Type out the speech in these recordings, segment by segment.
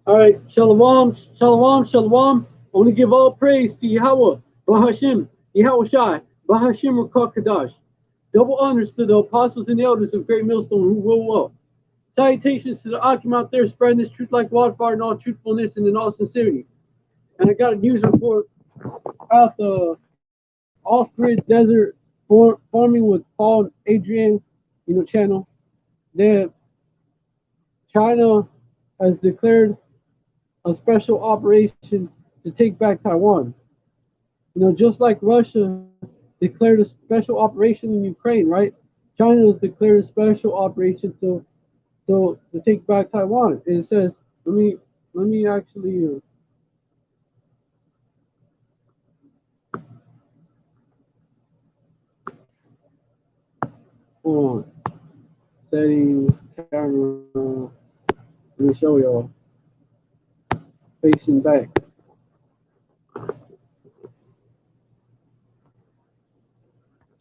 All right, shalom, shalom, shalom. I want to give all praise to Yahweh, Bahashim, Yahweh Shai, Bahashim Rakakadash. Double honors to the apostles and elders of Great Millstone who rule well. Salutations to the Akim out there spreading this truth like wildfire in all truthfulness and in all sincerity. And I got a news report out the off-grid desert farming with Paul and Adrian, channel. That China has declared a special operation to take back Taiwan. Just like Russia declared a special operation in Ukraine, right? China has declared a special operation to take back Taiwan. And it says, let me actually hold on. Settings, camera. Let me show y'all. Facing back.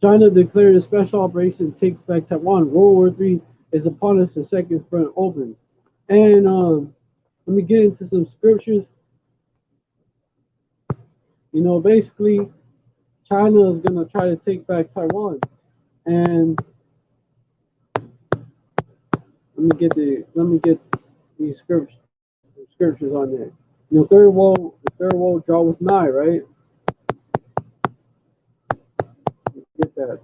China declared a special operation to take back Taiwan. World War III is upon us. The second front opens. And let me get into some scriptures. Basically, China is gonna try to take back Taiwan, and let me get these scriptures on there. The third world draw with nigh, right? Get that.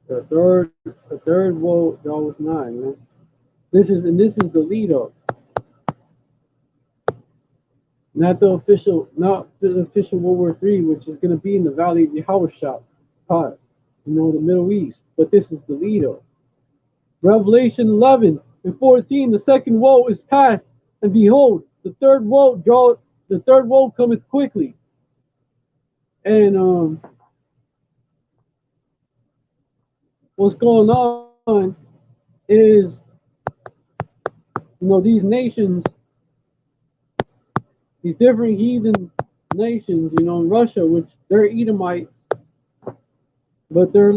The third world draw with nigh, man. This is the lead up, not the official World War III, which is gonna be in the Valley of Yahushua, the Middle East. But this is the lead up. Revelation 11 and 14, the second woe is past, and behold, the third woe cometh quickly. And what's going on is, these nations, these different heathen nations, in Russia, which they're Edomites, but they're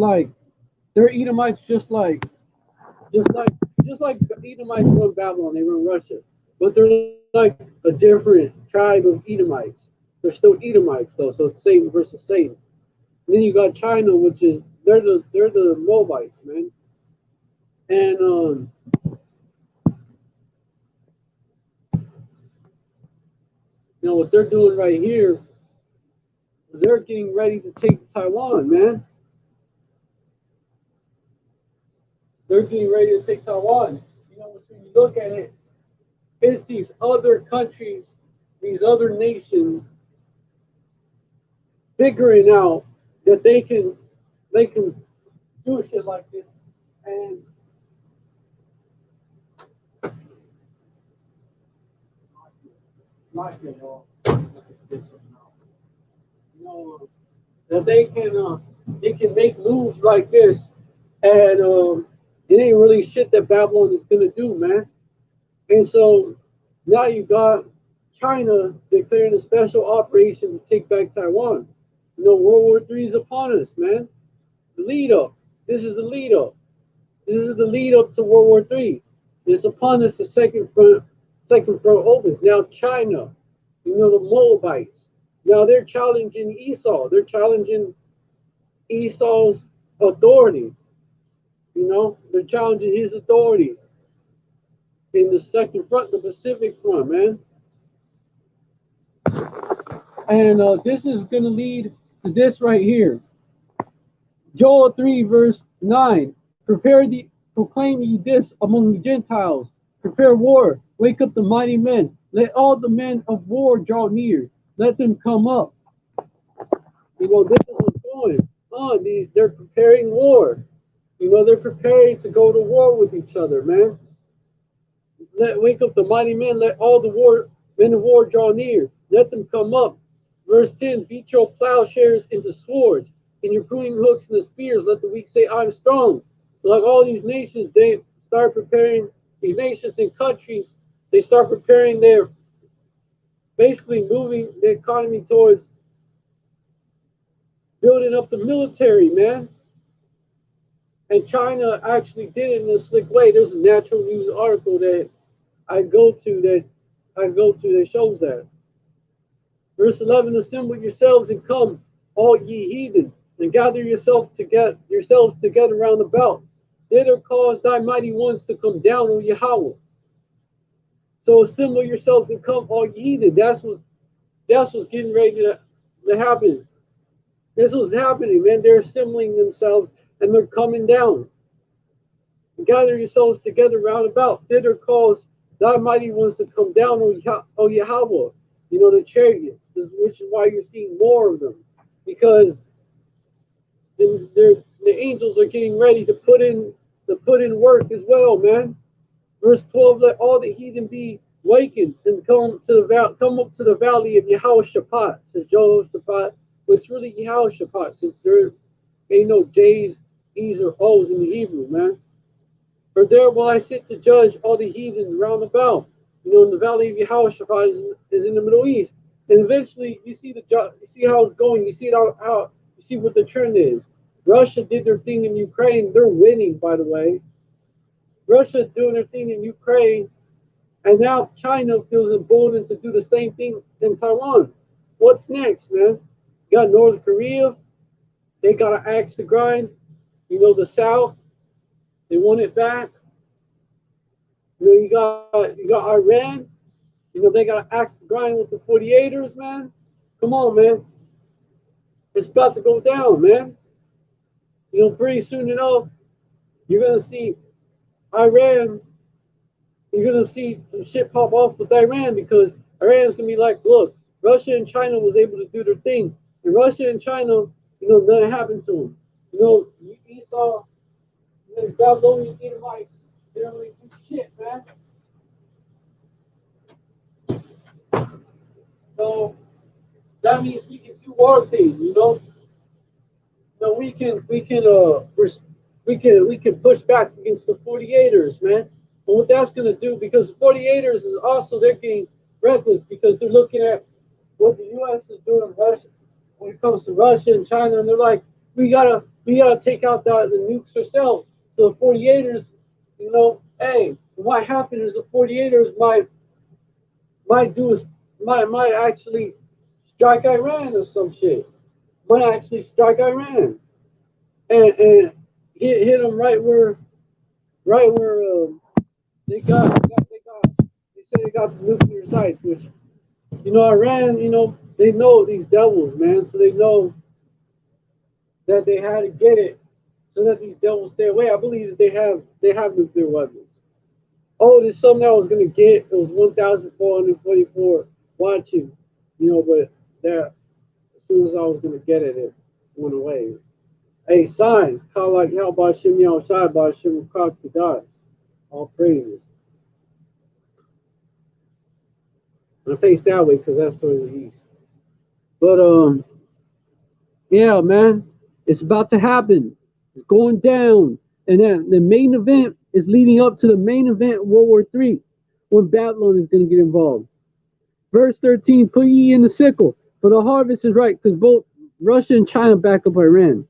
Edomites just like just like the Edomites run Babylon, they run Russia, but they're like a different tribe of Edomites. They're still Edomites though, so it's Satan versus Satan. And then you got China, which is they're the Moabites, man. And what they're doing right here, they're getting ready to take Taiwan, man. They're getting ready to take Taiwan. When you look at it, it's these other countries, these other nations figuring out that they can do shit like this. And like it, that they can make moves like this, and it ain't really shit that Babylon is gonna do, man. And so now you got China declaring a special operation to take back Taiwan. World War III is upon us, man. The lead up. This is the lead up. This is the lead up to World War III. It's upon us. The second front opens. Now China, the Moabites. Now they're challenging Esau. They're challenging Esau's authority. They're challenging his authority in the second front, the Pacific front, man. And this is going to lead to this right here. Joel 3, verse 9. Proclaim ye this among the Gentiles. Prepare war. Wake up the mighty men. Let all the men of war draw near. Let them come up. This is what's going on. They're preparing war. They're preparing to go to war with each other, man. Wake up the mighty men. Let all the men of war draw near. Let them come up. Verse 10, beat your plowshares into swords, and your pruning hooks into spears. Let the weak say, I'm strong. Like all these nations, they start preparing, these nations and countries, they start preparing basically moving the economy towards building up the military, man. And China actually did it in a slick way. There's a natural news article that I go to that shows that. Verse 11, assemble yourselves and come, all ye heathen, and gather yourselves together round about. Thither cause thy mighty ones to come down, O Yahweh. So assemble yourselves and come, all ye heathen. That's what's getting ready to happen. This was happening, man. They're assembling themselves and they're coming down. Gather yourselves together round about. Thither cause thy mighty ones to come down, O Yahweh. You know, the chariots, which is why you're seeing more of them. Because the angels are getting ready to put in work as well, man. Verse 12, let all the heathen be wakened and come up to the valley of Yehoshaphat, says Jehoshaphat, which really Yehoshaphat, since there ain't no J's, E's, or O's in the Hebrew, man. For there will I sit to judge all the heathen round about. You know, in the valley of Yehoshaphat is in the Middle East. And eventually you see how it's going, you see how you see what the trend is. Russia did their thing in Ukraine. They're winning, by the way. Russia's doing their thing in Ukraine, and now China feels emboldened to do the same thing in Taiwan. What's next, man? You got North Korea. They got an axe to grind. You know, the South, they want it back. You know, you got Iran. You know, they got an axe to grind with the 48ers, man. Come on, man. It's about to go down, man. You know, pretty soon enough, you're gonna see Iran. You're gonna see some shit pop off with Iran because Iran's gonna be like, look, Russia and China was able to do their thing, and Russia and China, you know, nothing happened to them. You know, Esau, the Babylonian Edomites, they don't really do shit, man. So that means we can do our thing, you know. No, we can push back against the 48ers, man. And what that's gonna do, because 48ers is also they're getting reckless because they're looking at what the US is doing in Russia when it comes to Russia and China, and they're like, we gotta take out the nukes ourselves. So the 48ers, you know, hey, what happened is the 48ers might do is might actually strike Iran or some shit. Might actually strike Iran and hit them right where they say they got the nuclear sites, which you know Iran, you know they know these devils, man, so they know that they had to get it so that these devils stay away. I believe that they have nuclear weapons. Oh, there's something I was gonna get. It was 1,444 watching, you know, but that as soon as I was gonna get it, it went away. Hey, signs, call like hell by Shem Yahushai by Shem Kadash. All praises. And I face that way because that's towards the east. But yeah, man, it's about to happen. It's going down, and then the main event is leading up to the main event, World War III, when Babylon is going to get involved. Verse 13: Put ye in the sickle, for the harvest is ripe, because both Russia and China back up Iran.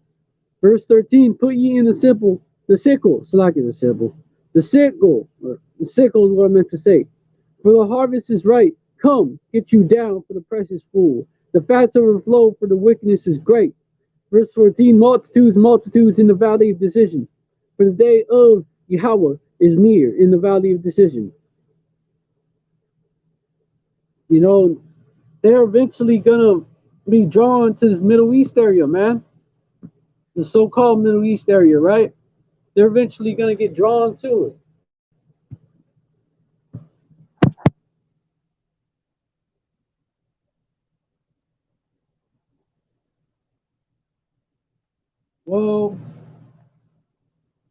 Verse 13: Put ye in the sickle, Salaki the sickle is what I meant to say. For the harvest is ripe. Come, get you down, for the press is full. The fats overflow, for the wickedness is great. Verse 14, multitudes in the valley of decision. For the day of Yahweh is near in the valley of decision. You know, they're eventually going to be drawn to this Middle East area, man. The so-called Middle East area, right? They're eventually going to get drawn to it. Well,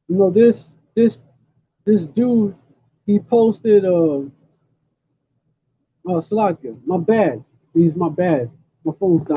you know, this dude, he posted Slakia, my bad. He's my bad. My phone's down.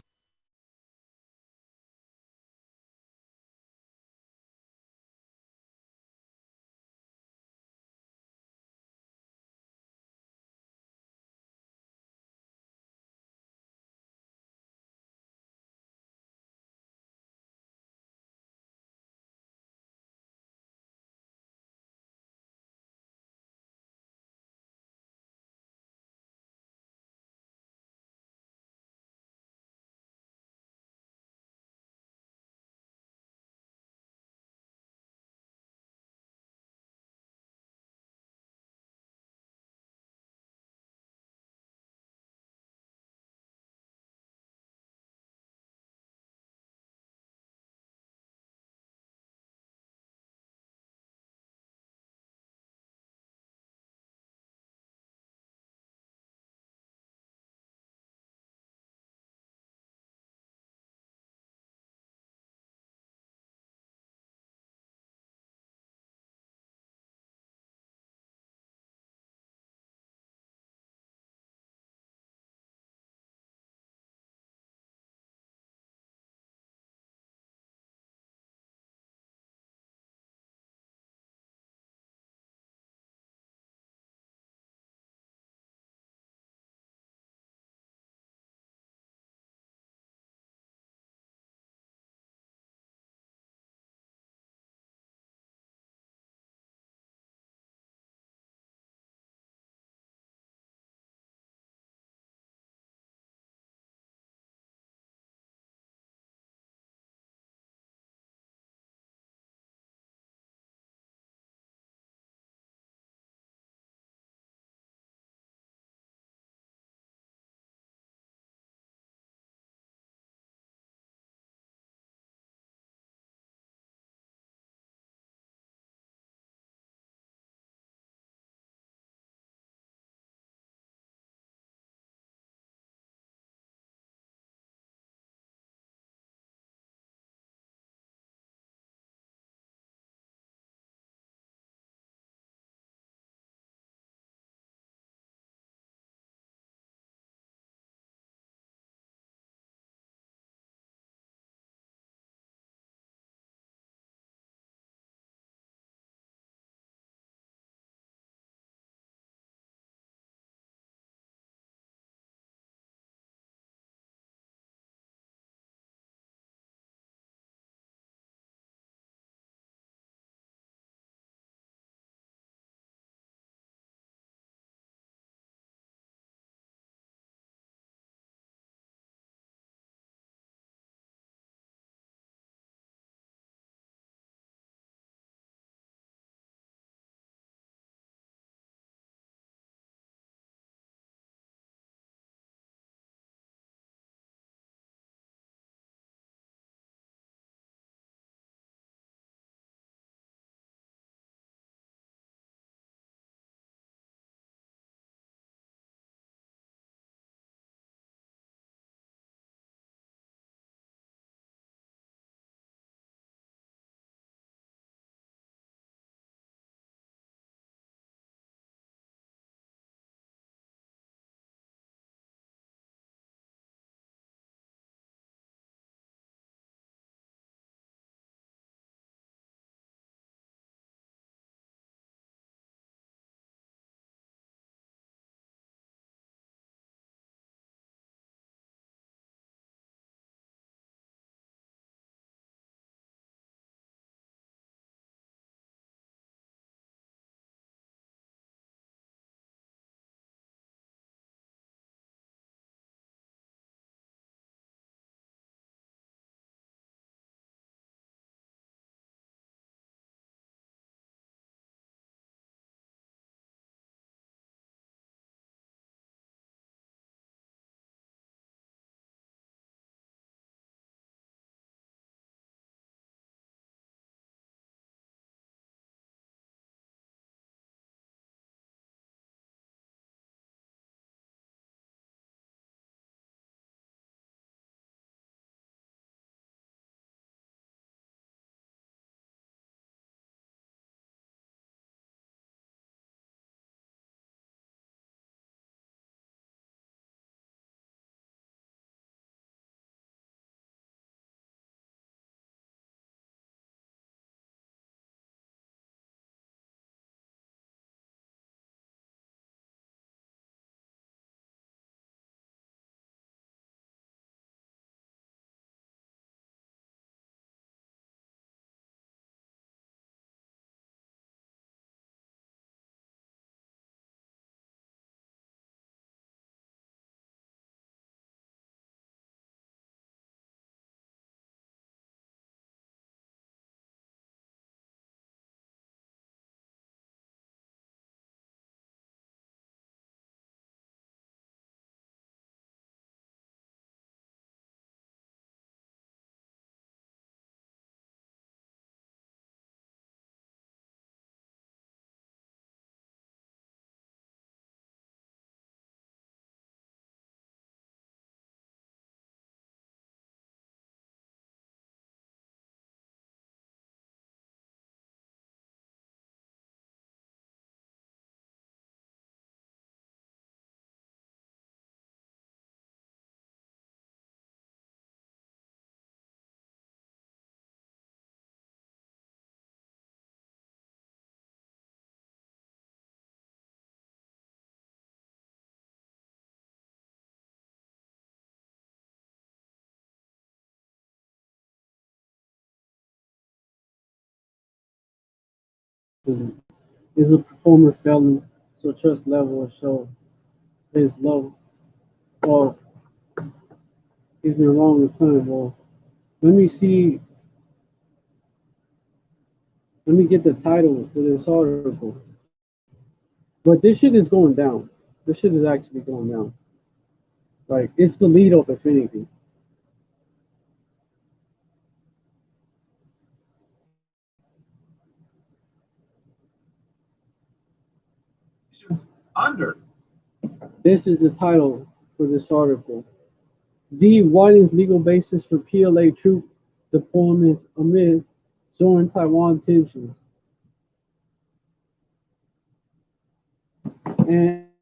Is a performer failing? So trust level will show is low. Well, he's been wrong a ton. Well, let me see. Let me get the title for this article. But this shit is going down. This shit is actually going down. Like it's the lead up, if anything. Under. This is the title for this article. Z widens legal basis for PLA troop deployments amid soaring Taiwan tensions.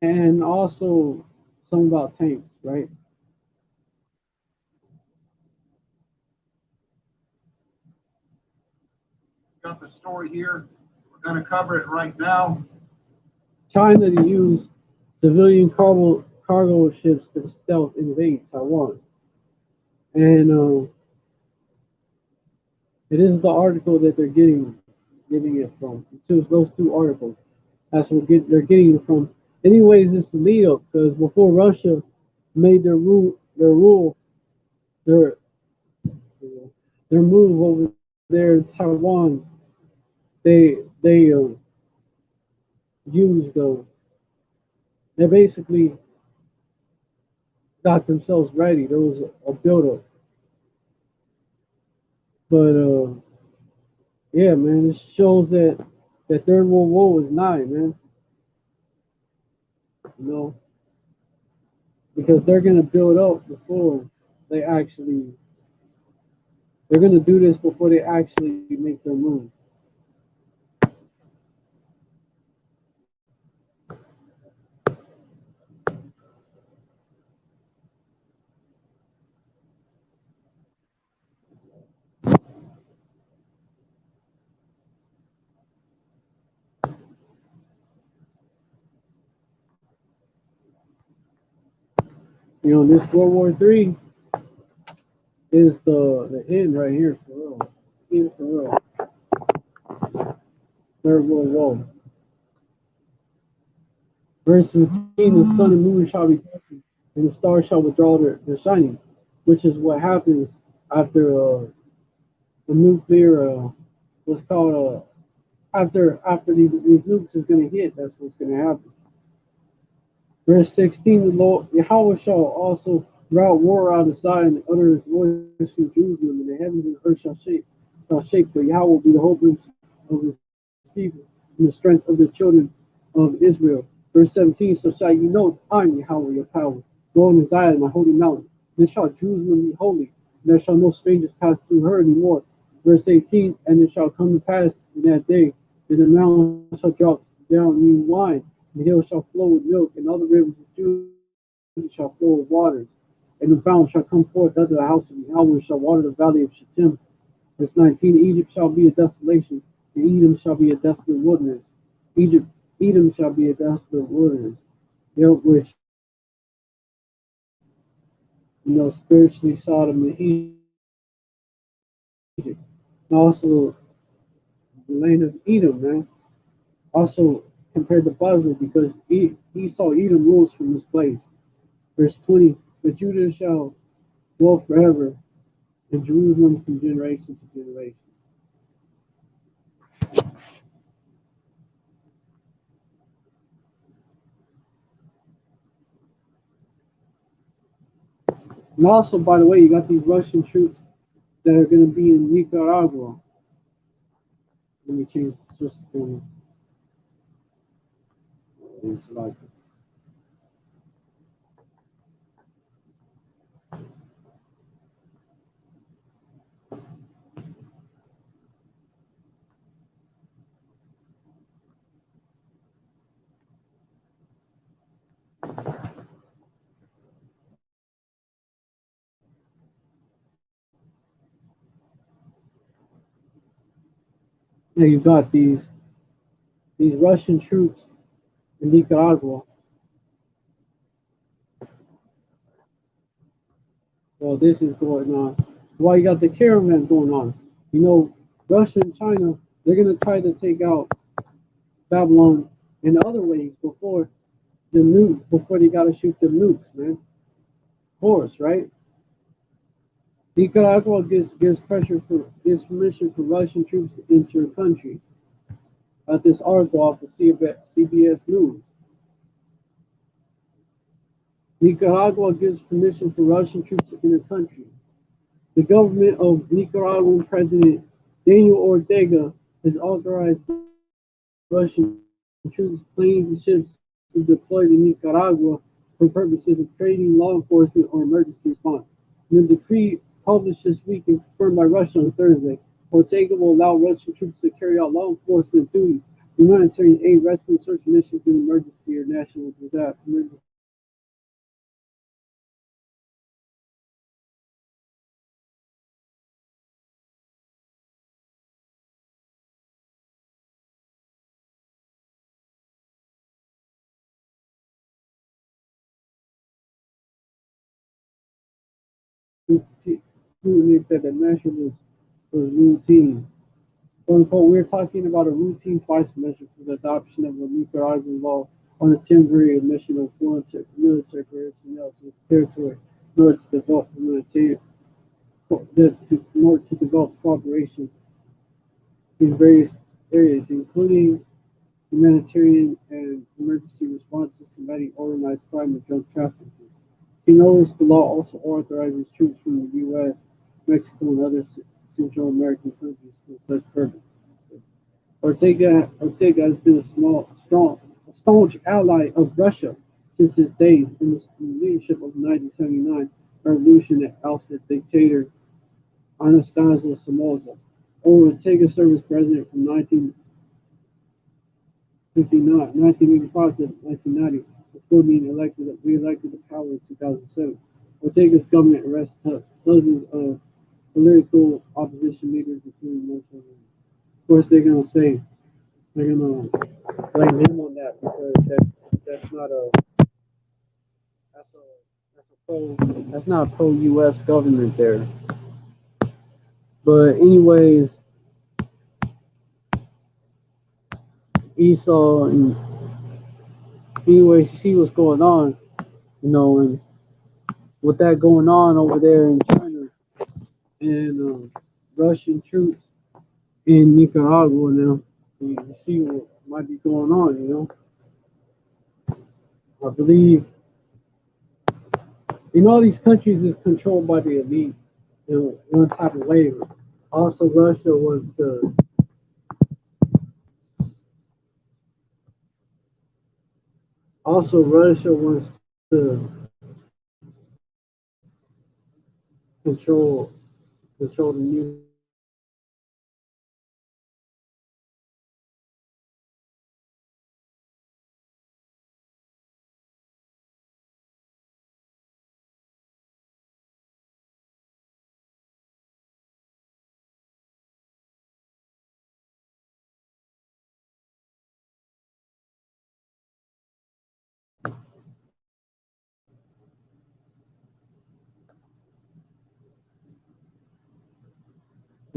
And also something about tanks, right? Got the story here. We're going to cover it right now. China to use civilian cargo ships to stealth invade Taiwan. And it is the article that they're getting it from. Those two articles. That's what they're getting it from. Anyways, it's the lead up because before Russia made their their move over there in Taiwan, they used they basically got themselves ready. There was a build up, but yeah, man, it shows that Third World War was nigh, man. You know, because they're gonna build up before they actually they're gonna do this before they actually make their move. You know, this World War III is the end right here for real. End for real. Third World War. Verse 15, the sun and moon shall be darkened, and the stars shall withdraw their shining, which is what happens after the nuclear what's called after these nukes is gonna hit, that's what's gonna happen. Verse 16, the Lord Yahweh shall also rout war out of Zion and utter his voice from Jerusalem, and the heavens and the earth shall shake, for Yahweh will be the hope of his people, and the strength of the children of Israel. Verse 17, so shall you know I'm Yahweh your power. Go in Zion, my holy mountain. Then shall Jerusalem be holy, and there shall no strangers pass through her any more. Verse 18, and it shall come to pass in that day that the mountain shall drop down new wine, and the hills shall flow with milk, and all the rivers of Judah shall flow with waters. And the fountain shall come forth out of the house of Yahweh, shall water the valley of Shittim. Verse 19, Egypt shall be a desolation, and Edom shall be a desolate wilderness. Egypt, Edom shall be a desolate wilderness. Which, spiritually Sodom and Egypt. And also the land of Edom, man. Also compared to Basra, because Esau, Edom rules from this place. Verse 20, but Judah shall dwell forever, and Jerusalem from generation to generation. And also, by the way, you got these Russian troops that are going to be in Nicaragua. Let me change just the like now you got these Russian troops in Nicaragua. Well, this is going on. Why you got the caravan going on? You know, Russia and China, they're gonna try to take out Babylon in other ways before the nuke, before they got to shoot the nukes, man. Of course, right? Nicaragua gives permission for Russian troops to enter the country. This article off of CBS News. Nicaragua gives permission for Russian troops in the country. The government of Nicaraguan President Daniel Ortega has authorized Russian troops, planes, and ships to deploy to Nicaragua for purposes of training, law enforcement, or emergency response. In a decree published this week and confirmed by Russia on Thursday, Ortega will allow Russian troops to carry out law enforcement duties, humanitarian aid, rescue and search missions in emergency or national disaster emergency. That the measure was routine. "Quote unquote, we're talking about a routine twice measure for the adoption of a Nicaraguan law on a temporary admission of foreign military personnel to its territory in order to develop humanitarian in order to develop cooperation in various areas, including humanitarian and emergency responses, combating organized crime and drug trafficking." He noticed the law also authorizes troops from the U.S., Mexico, and other Central American countries for such purpose. Ortega has been a staunch ally of Russia since his days in the leadership of the 1979 revolution that ousted dictator Anastasio Somoza. Ortega served as president from 1985 to 1990, before being re-elected to power in 2007. Ortega's government arrested dozens of political opposition leaders, including most of them. Of course, they're gonna blame him on that because that's not a that's a that's not a pro U.S. government there. But anyways, Esau and anyways, see what's going on, and with that going on over there in China and Russian troops in Nicaragua now, you see what might be going on. I believe all these countries is controlled by the elite in one type of way. Also, Russia wants to control control the nuclear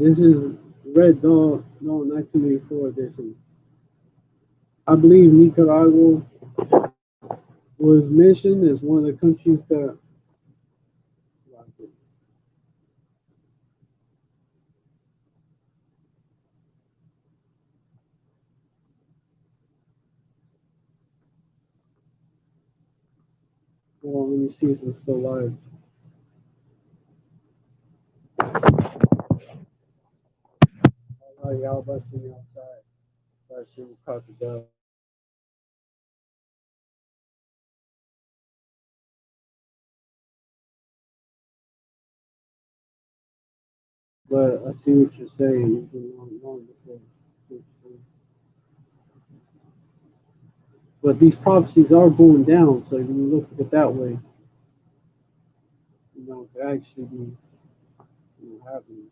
This is Red Dawn, no, 1984 edition. I believe Nicaragua was mentioned as one of the countries that. Hold on, let me see if it's still live. Oh, y'all busting me outside. That shit was crocodile. But I see what you're saying. It's been long before. But these prophecies are going down, so when you look at it that way, it could actually be happening.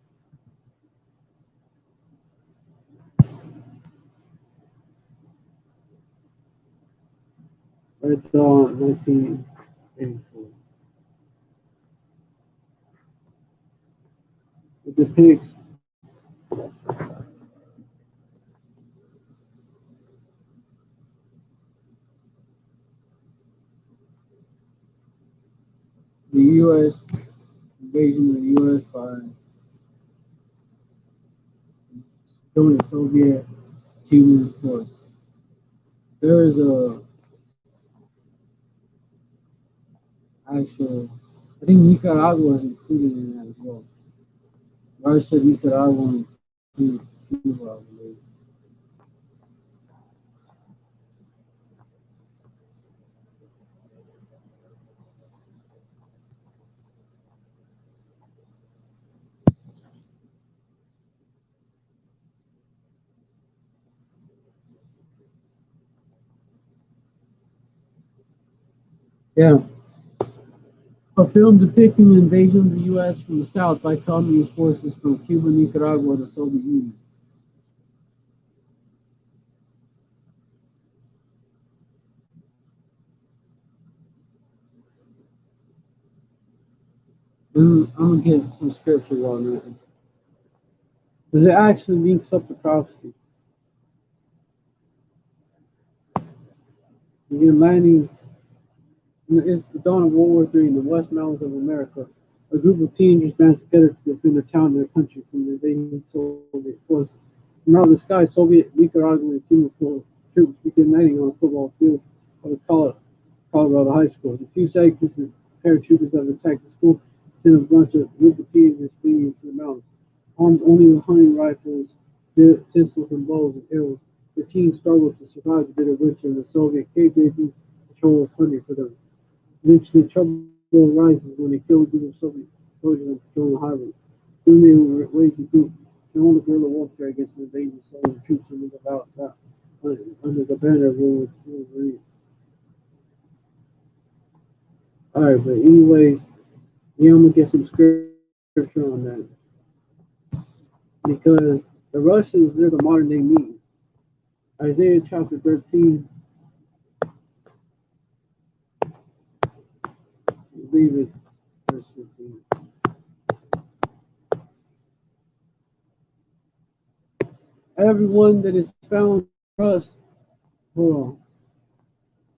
Red Dawn, 1984. It depicts invasion of the U.S. by during the Soviet Union force. There is a actual, I think Nicaragua is included in that as well. Russia, Nicaragua, and Cuba, I believe. Yeah, a film depicting the invasion of the U.S. from the south by communist forces from Cuba, Nicaragua, and the Soviet Union. I'm gonna get some scripture on that because it actually links up the prophecy. Again, landing. It's the dawn of World War III in the West Mountains of America. A group of teenagers band together to defend their town and their country from the invading Soviet forces. From out of the sky, Soviet, Nicaraguan, and Cuban troops begin landing on a football field of the Colorado High School. In a few seconds, the paratroopers that attacked the school sent a group of teenagers fleeing into the mountains. Armed only with hunting rifles, pistols, and bows and arrows, the teens struggled to survive the bitter winter, and the Soviet KGB patrol was hunting for them. Eventually, trouble arises when they kill a group of Soviet soldiers on patrol the highway. Soon they will wage a group known guerrilla warfare against the invading Soviet troops under the banner of World War III. Alright, but anyways, yeah, I'm gonna get some scripture on that because the Russians, they're the modern day means. Isaiah chapter 13, I believe it's verse 15. Everyone that is found trust, hold on.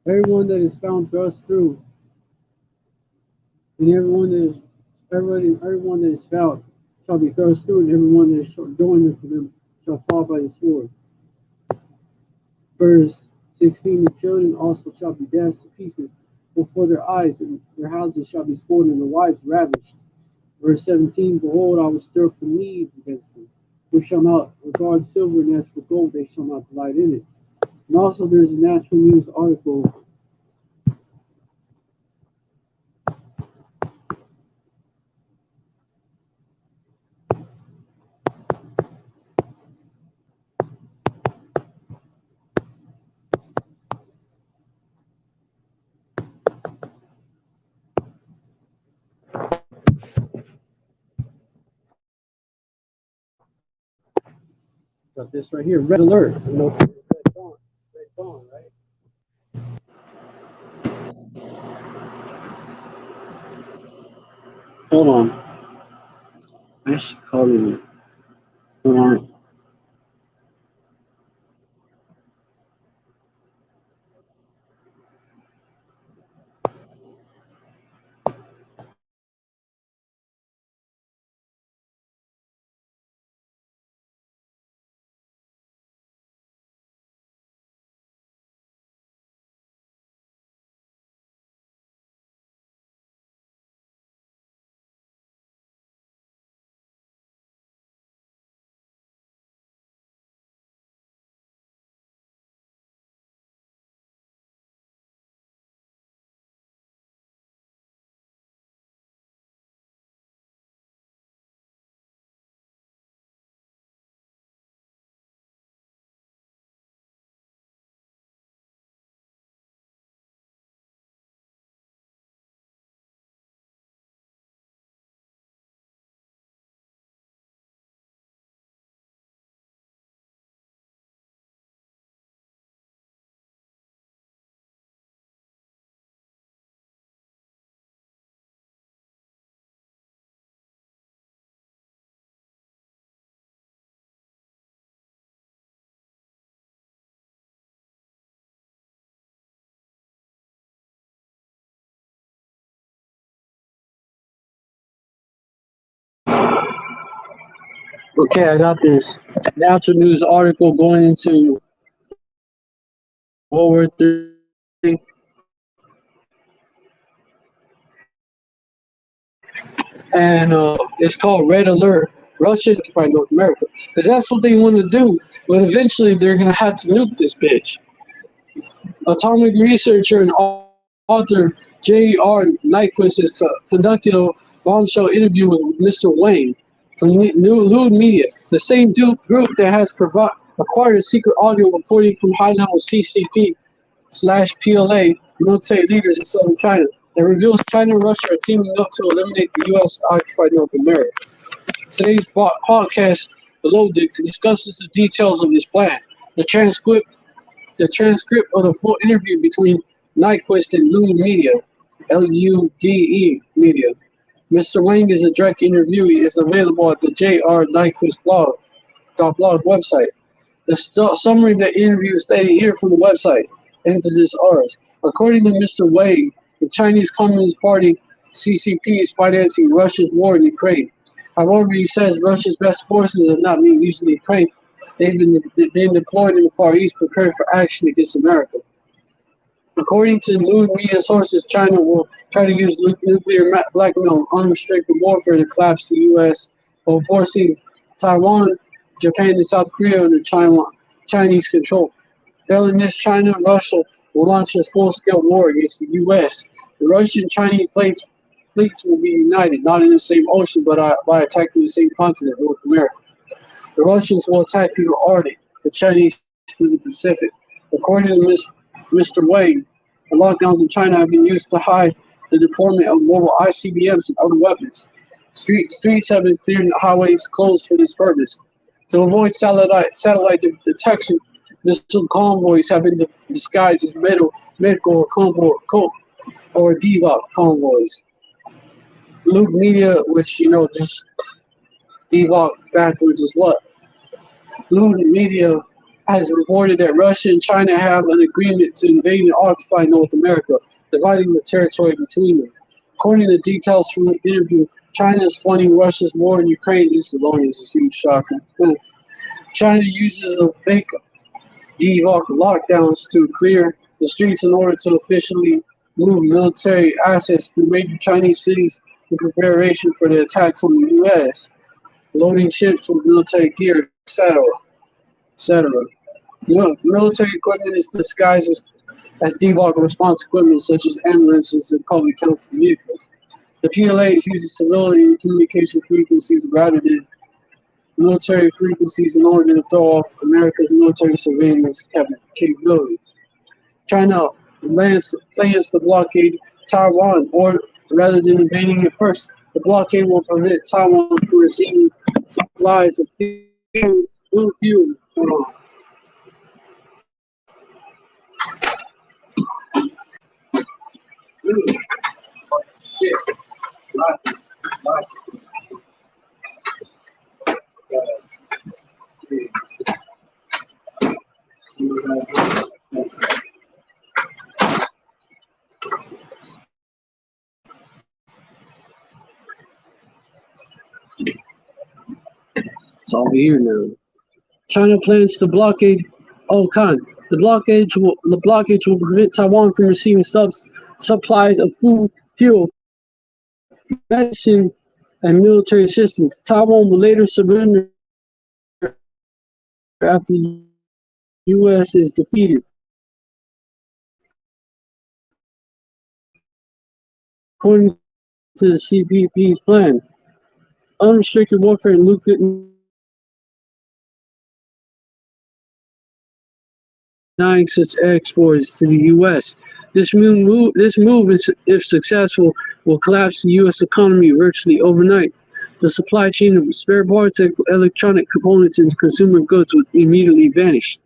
Everyone that is found thrust through, and everyone that is found shall be thrust through, and everyone that is joined unto them shall fall by the sword. Verse 16, the children also shall be dashed to pieces before their eyes, and their houses shall be spoiled, and their wives ravished. Verse 17, behold, I will stir up the Medes against them, which shall not regard silver, and as for gold, they shall not delight in it. And also there's a natural news article. Got this right here, red alert. Red dawn, right? Hold on. I should call you. Hold on. Okay, I got this Natural News article going into World War III, and it's called Red Alert. Russia by North America, because that's what they want to do. But eventually, they're gonna have to nuke this bitch. Atomic researcher and author J.R. Nyquist has conducted a bombshell interview with Mr. Wang from New Media, the same group that has acquired a secret audio recording from high-level CCP/PLA military leaders in southern China that reveals China and Russia are teaming up to eliminate the U.S. occupied North America. Today's podcast below discusses the details of this plan. The transcript of the full interview between Nyquist and Lude Media, Lude Media. Mr. Wang is a direct interviewee. Is available at the J.R. Nyquist blog website. The summary of the interview is stated here from the website. Emphasis ours. According to Mr. Wang, the Chinese Communist Party (CCP) is financing Russia's war in Ukraine. However, he says Russia's best forces are not being used in Ukraine. They've been deployed in the Far East, prepared for action against America. According to Lude Media sources, China will try to use nuclear blackmail and unrestricted warfare to collapse the U.S. while forcing Taiwan, Japan, and South Korea under Chinese control. Failing this, China and Russia will launch a full-scale war against the U.S. The Russian-Chinese fleets will be united, not in the same ocean, but by attacking the same continent, North America. The Russians will attack through the Arctic, the Chinese through the Pacific. According to Mr. Wang, the lockdowns in China have been used to hide the deployment of mobile ICBMs and other weapons. Streets have been cleared and highways closed for this purpose. To avoid satellite detection, missile convoys have been disguised as medical or DEVOC convoys. Lude Media, which just DEVOC backwards is what? Lude Media has reported that Russia and China have an agreement to invade and occupy North America, dividing the territory between them. According to details from the interview, China is funding Russia's war in Ukraine. This alone is a huge shocker. China uses a fake DEVOC lockdowns to clear the streets in order to efficiently move military assets through major Chinese cities in preparation for the attacks on the U.S., loading ships with military gear, etc. Military equipment is disguised as DEVOC response equipment, such as ambulances and public health vehicles. The PLA is using civilian communication frequencies rather than military frequencies in order to throw off America's military surveillance capabilities. China plans to blockade Taiwan, or rather than invading it first. The blockade will prevent Taiwan from receiving supplies of fuel. Shit. It's all here now. China plans to blockade Khan. The blockage will prevent Taiwan from receiving supplies of food, fuel, medicine, and military assistance. Taiwan will later surrender after the U.S. is defeated. According to the CPP's plan, unrestricted warfare and denying such exports to the U.S. This move, if successful, will collapse the U.S. economy virtually overnight. The supply chain of spare parts, electronic components, and consumer goods would immediately vanish.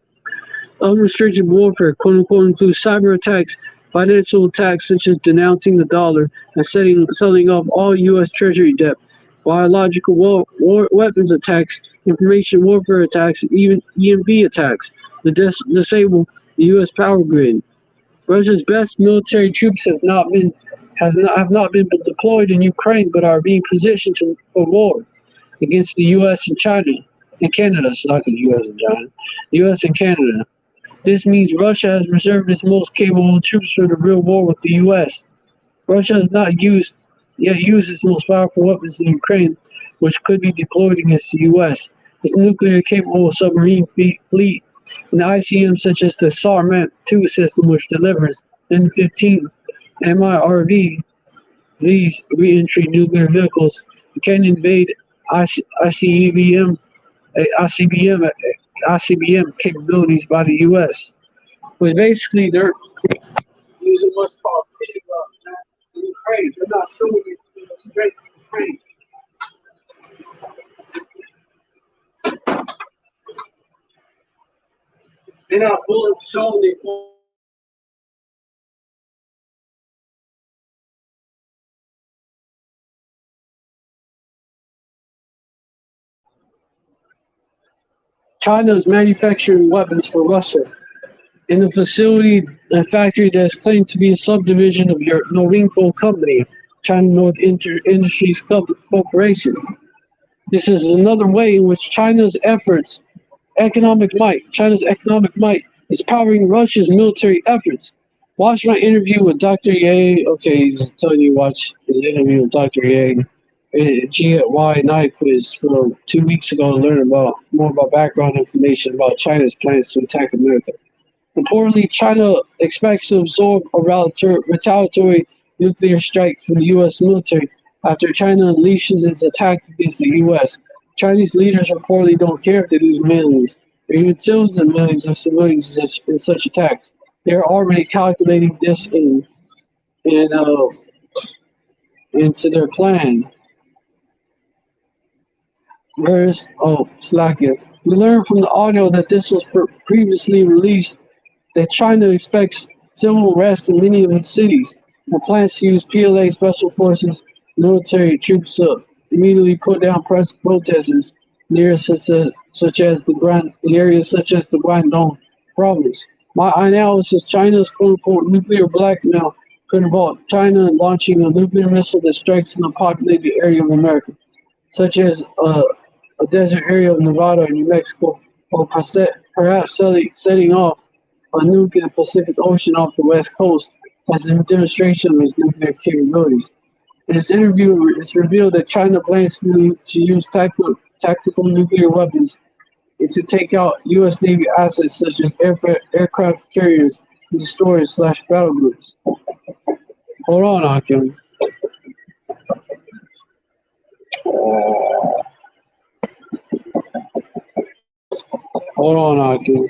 Unrestricted warfare, quote-unquote, includes cyber attacks, financial attacks such as denouncing the dollar and selling off all U.S. Treasury debt, biological weapons attacks, information warfare attacks, and even EMP attacks to disable the U.S. power grid. Russia's best military troops have not been deployed in Ukraine, but are being positioned for war. against the U.S. and China and Canada. So not the U.S. and China, the U.S. and Canada. This means Russia has reserved its most capable troops for the real war with the U.S. Russia has not yet used its most powerful weapons in Ukraine, which could be deployed against the U.S. Its nuclear-capable submarine fleet and ICM such as the SAR-MAP-2 system, which delivers N-15 MIRV these re-entry nuclear vehicles can invade ICBM, ICBM, ICBM capabilities by the U.S. But basically, they're using what's called Ukraine. They're not showing it straight to Ukraine. They're not showing it. China is manufacturing weapons for Russia in a facility and factory that is claimed to be a subdivision of your Norinco company, China North Industries Corporation. This is another way in which China's economic might, is powering Russia's military efforts. Watch my interview with Dr. Ye. Okay, he's telling you watch his interview with Dr. Ye. GY Night quiz from 2 weeks ago to learn about more about background information about China's plans to attack America. Importantly, China expects to absorb a retaliatory nuclear strike from the U.S. military after China unleashes its attack against the U.S. Chinese leaders reportedly don't care if they lose millions or even tens of millions of civilians in such attacks. They're already calculating this in into their plan. Whereas, Slakia, we learned from the audio that this was previously released that China expects civil unrest in many of its cities and plans to use PLA special forces military troops to immediately put down protesters near areas such as the Guangdong province. My analysis: China's quote-unquote nuclear blackmail could involve China launching a nuclear missile that strikes in a populated area of America, such as a desert area of Nevada and New Mexico, or perhaps setting off a nuke in the Pacific Ocean off the west coast as a demonstration of its nuclear capabilities. In this interview, it's revealed that China plans to use tactical nuclear weapons and to take out U.S. Navy assets such as aircraft carriers and destroyers/battle groups. Hold on, Akim. Hold on, Akim.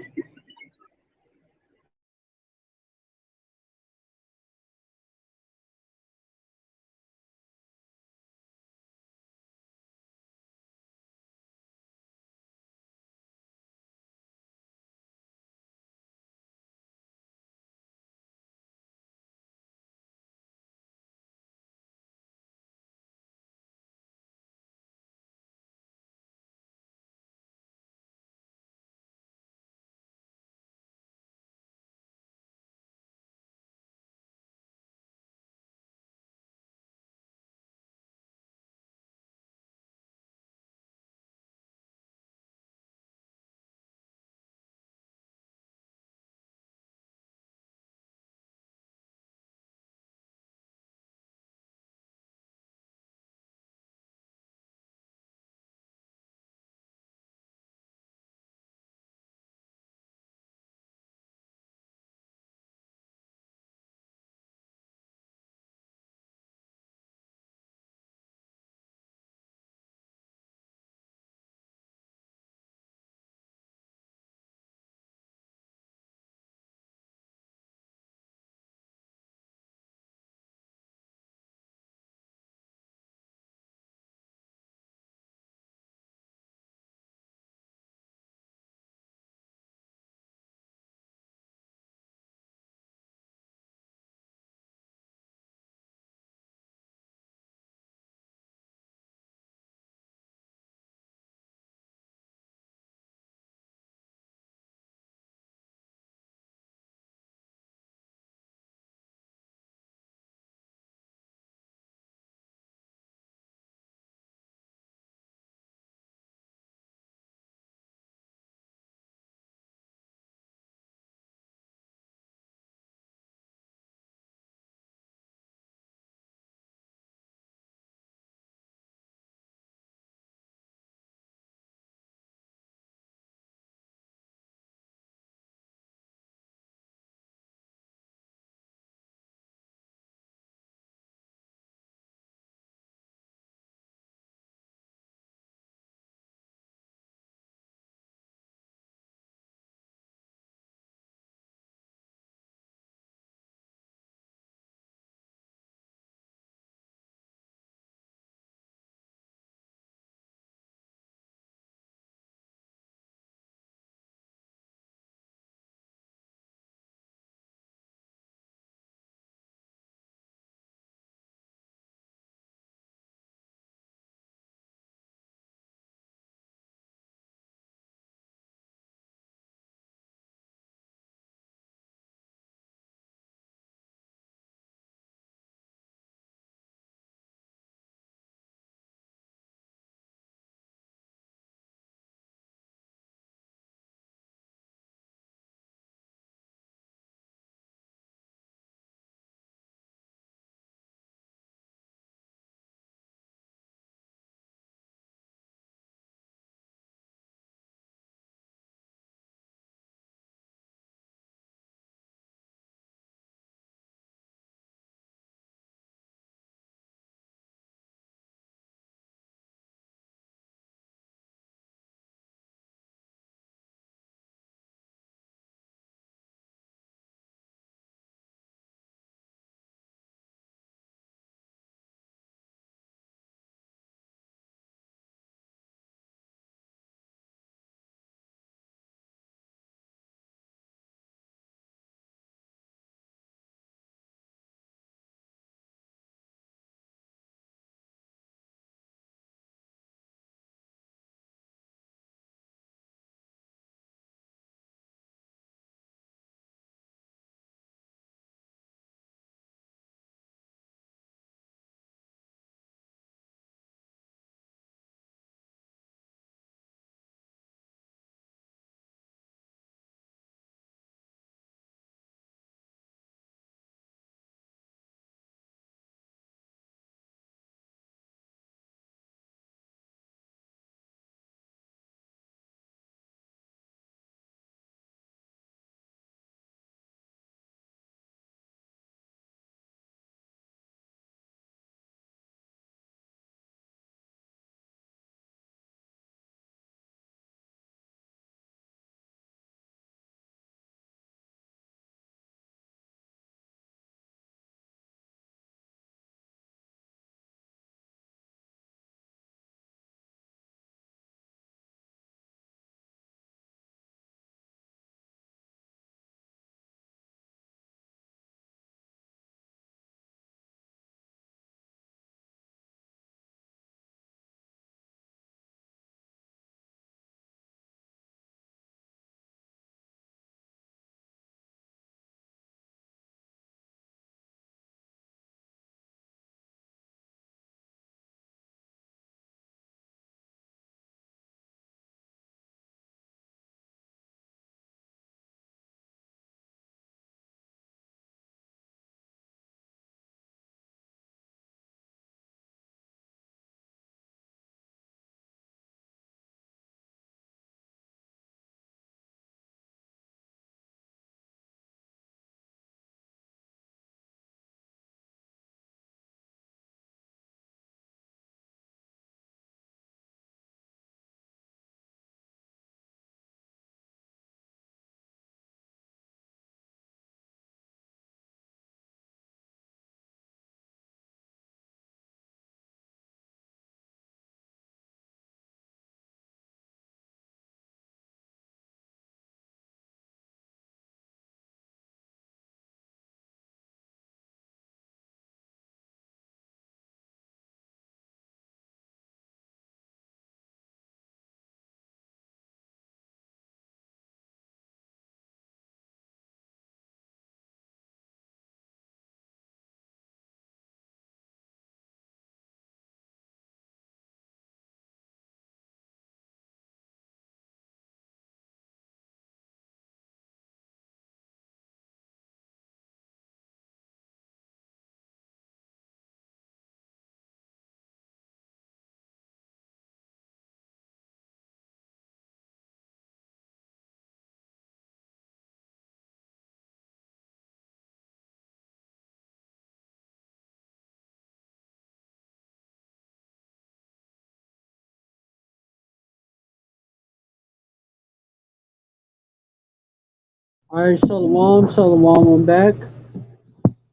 All right, shalom, shalom. I'm back.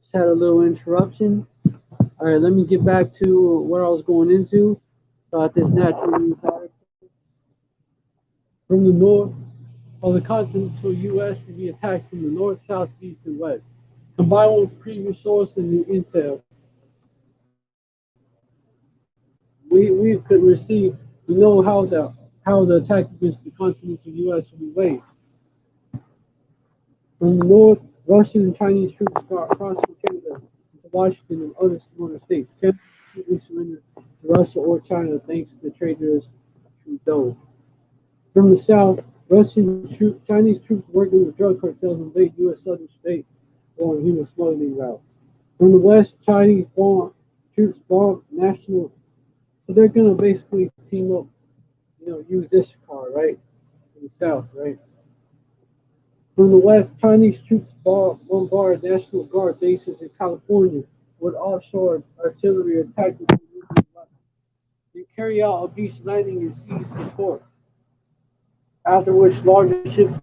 Just had a little interruption. All right, let me get back to what I was going into. About this natural news article from the north of the continental U.S. to be attacked from the north, south, east, and west. Combined with previous source and new intel, we could receive. We know how the attack against the continental U.S. will be waged. From the north, Russian and Chinese troops crossed from Canada into Washington and other northern states. Canada completely surrendered to Russia or China thanks to the traitorous Trudeau. From the south, Chinese troops working with drug cartels invade U.S. southern states along human smuggling routes. From the west, Chinese troops bomb national. So they're gonna basically team up, use this car, right? In the south, right? From the west, Chinese troops bombard National Guard bases in California with offshore artillery or tactical nuclear weapons. They carry out a beach landing and seize the port, after which larger ships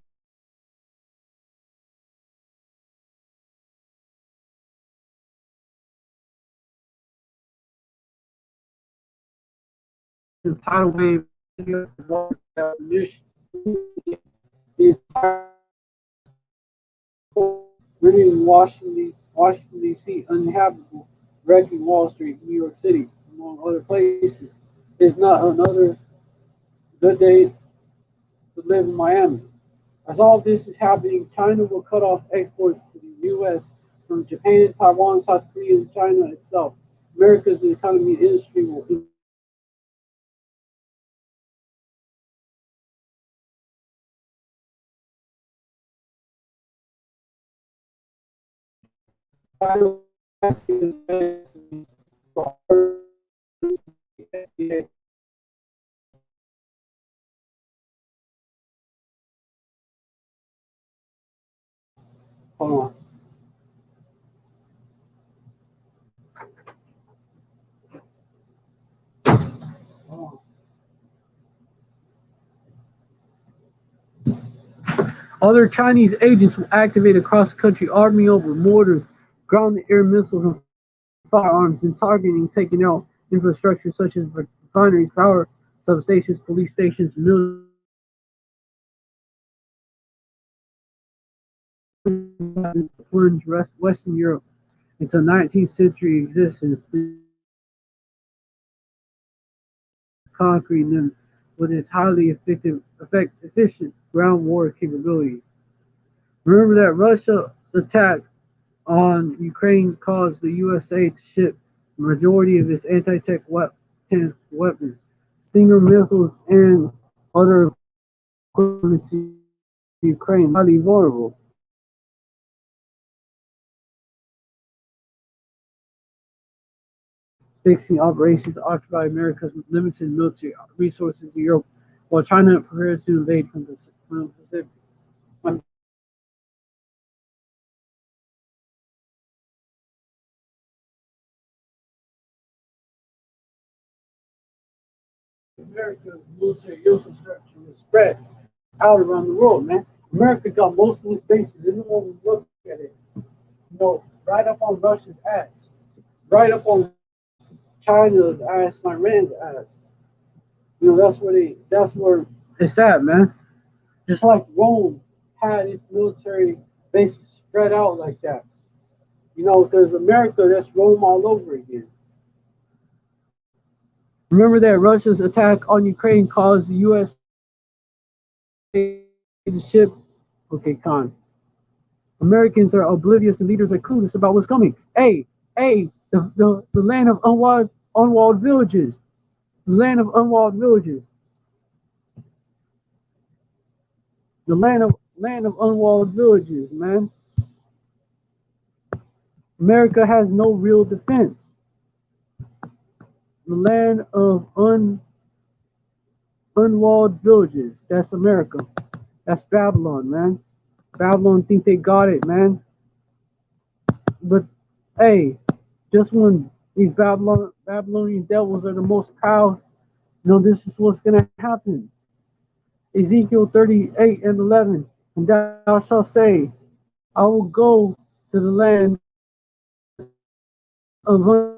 the tidal wave ammunition. The entire port, rendering Washington D.C. uninhabitable, wrecking Wall Street, New York City, among other places. It's not another good day to live in Miami. As all this is happening, China will cut off exports to the U.S. from Japan, Taiwan, South Korea, and China itself. America's economy and industry will hold on. Other Chinese agents will activate across the country, arming over mortars, ground air missiles, and firearms, and targeting taking out infrastructure such as refineries, power substations, police stations, military plunge Western Europe into 19th century existence, conquering them with its highly efficient ground war capabilities. Remember that Russia's attack on Ukraine caused the USA to ship the majority of its anti-tank weapons, Stinger missiles, and other equipment to Ukraine, highly vulnerable, fixing operations to occupy America's limited military resources in Europe, while China prepares to invade from the Pacific. America's military infrastructure is spread out around the world, man. America got most of its bases. Everyone look at it, right up on Russia's ass, right up on China's ass and Iran's ass. That's where it's at, man. Just like Rome had its military bases spread out like that. There's America, that's Rome all over again. Remember that Russia's attack on Ukraine caused the U.S. to ship. Okay, Khan. Americans are oblivious and leaders are clueless about what's coming. Hey, the land of unwalled villages. The land of unwalled villages. The land of unwalled villages, man. America has no real defense. The land of unwalled villages. That's America. That's Babylon, man. Babylon think they got it, man. But hey, just when these Babylonian devils are the most proud, this is what's gonna happen. Ezekiel 38 and 11. And thou shalt say, I will go to the land of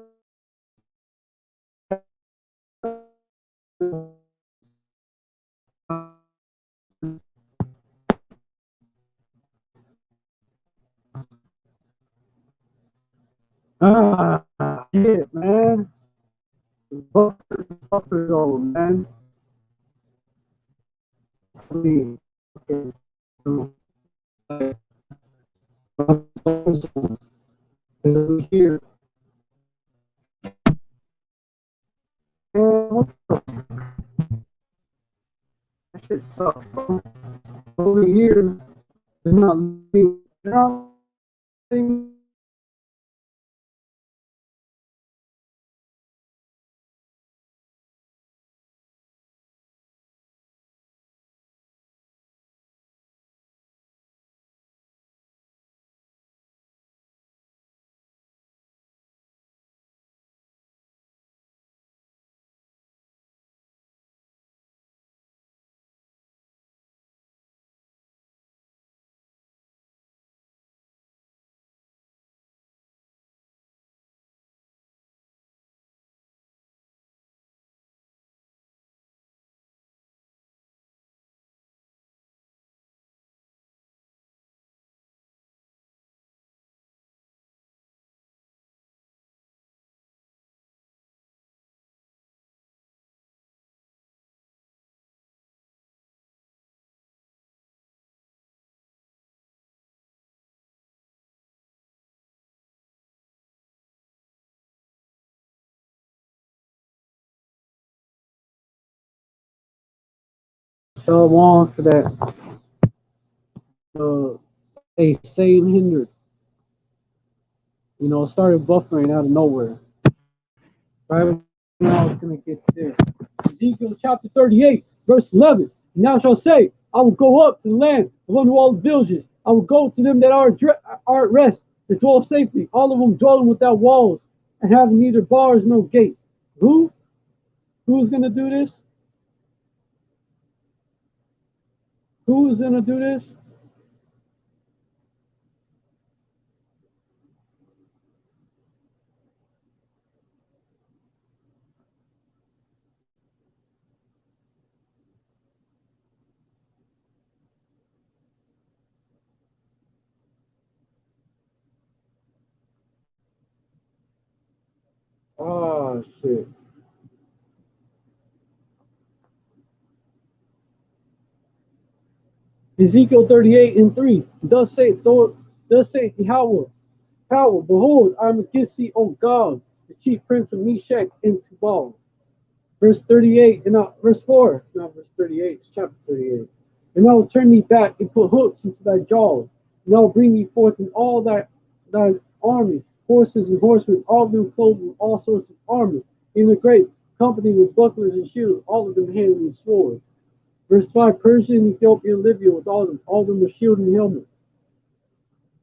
shit, man. Buffer zone, man. I mean, okay, so, like, buffer zone. Here, man, what the that shit sucks, bro. Over here, they're not letting, they're not letting Shalom for that. They same hindered. You know, started buffering out of nowhere. Right now, it's gonna get there. Ezekiel chapter 38, verse 11. Now shall say, I will go up to the land of unto all the villages. I will go to them that are at rest, that dwell safely, all of them dwelling without walls, and having neither bars nor gates. Who? Who's gonna do this? Who's gonna do this? Oh shit. Ezekiel 38 and 3. Thus saith Yahweh, Power, behold, I am against thee, O God, the chief prince of Meshach and Tubal. Verse 38, and verse 4, not verse 38, it's chapter 38. And I will turn thee back and put hooks into thy jaws, and I will bring thee forth in all thy army, horses and horsemen, all of them clothed with all sorts of armor, in a great company with bucklers and shields, all of them handling swords. Verse 5, Persia and Ethiopia and Libya with all of them with shield and helmet.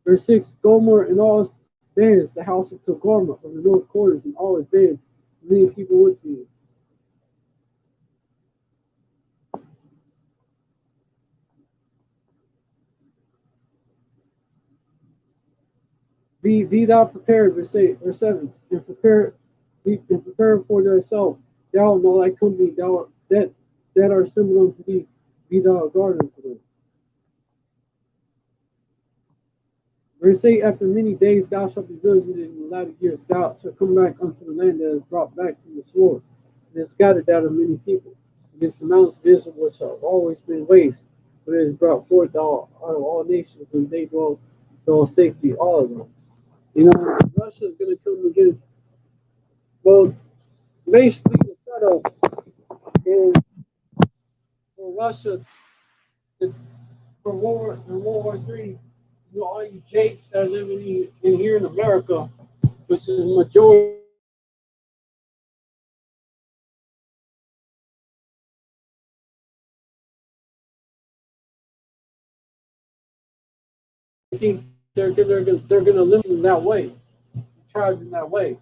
Verse 6, Gomer and all his bands, the house of Togarmah of the north quarters, and all his bands, many people with thee. Be thou prepared, verse 8, verse 7, and prepare for thyself, thou and all thy company, thou that are assembled unto thee, be thou a guard unto them. Verse 8, after many days thou shalt be visited in the latter years, thou shalt come back unto the land that is brought back from the sword, and is scattered out of many people, against the mountains of Israel which have always been waste, but it is brought forth out of all nations, and they dwell safely, all of them. You know, Russia is going to come against, well, basically the setup is for Russia, to, for World War III, you know, all you jakes that are living in here in America, which is the majority, think they're going to limit them that way, charge them that way.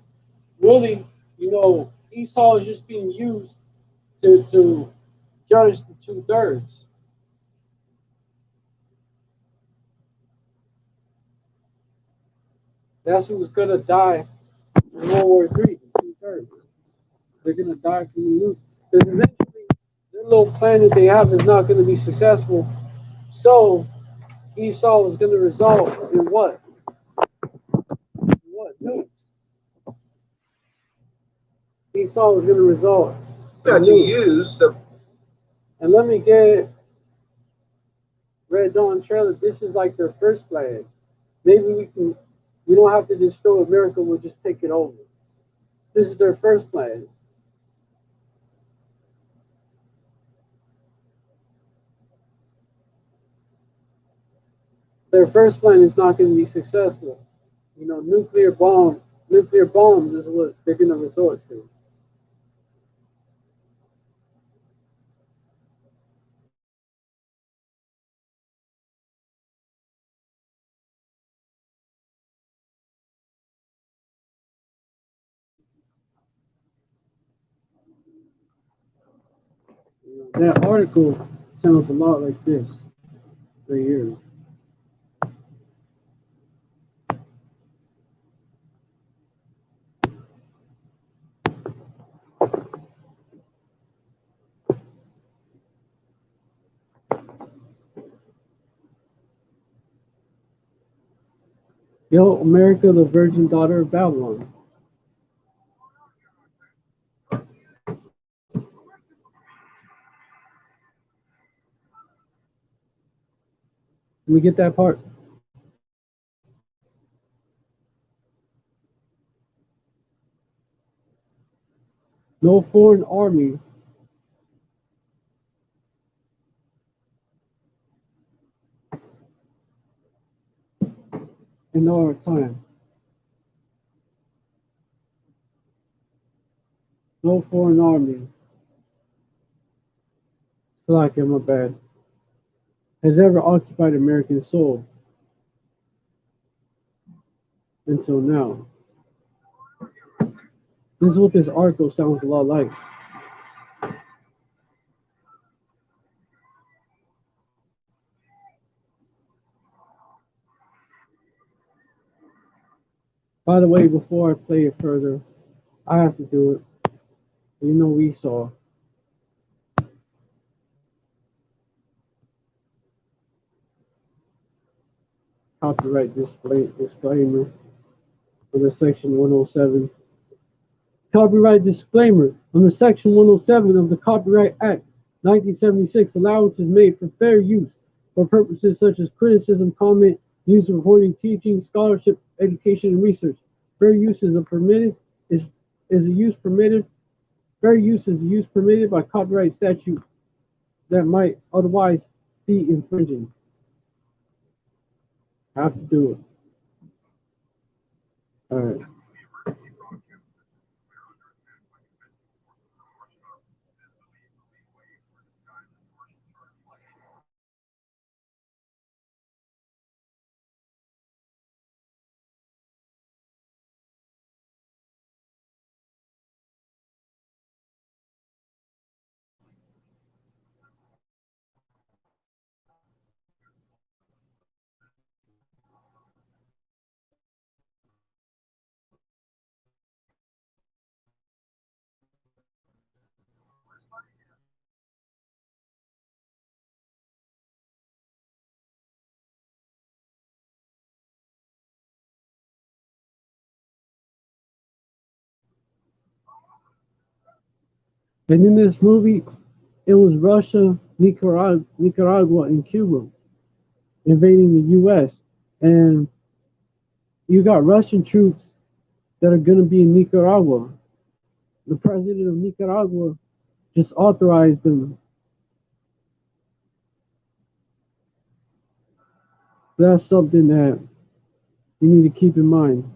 Really, you know, Esau is just being used to judge the 2/3. That's who's gonna die in World War III. Two-thirds. They're gonna die from the nuke. Because eventually, their little plan that they have is not gonna be successful. So Esau is gonna result in what? What? Nukes. Esau is gonna result in That you nukes. use the And let me get Red Dawn trailer. This is like their first plan. Maybe we don't have to destroy America, we'll just take it over. This is their first plan. Their first plan is not going to be successful. Nuclear bombs is what they're going to resort to. That article sounds a lot like this right here. Yo, America, the virgin daughter of Babylon. Let me get that part. No foreign army in our time. No foreign army. Slack, my bad. Has ever occupied American soil until now. This is what this article sounds a lot like. By the way, before I play it further, I have to do it. You know, we saw copyright disclaimer under Section 107. Copyright disclaimer under Section 107 of the Copyright Act 1976. Allowances made for fair use for purposes such as criticism, comment, news reporting, teaching, scholarship, education, and research. Fair use is a permitted is a use permitted. Fair use is a use permitted by copyright statute that might otherwise be infringing. Have to do it. All right. And in this movie, it was Russia, Nicaragua, and Cuba invading the U.S. And you got Russian troops that are going to be in Nicaragua. The president of Nicaragua just authorized them. That's something that you need to keep in mind.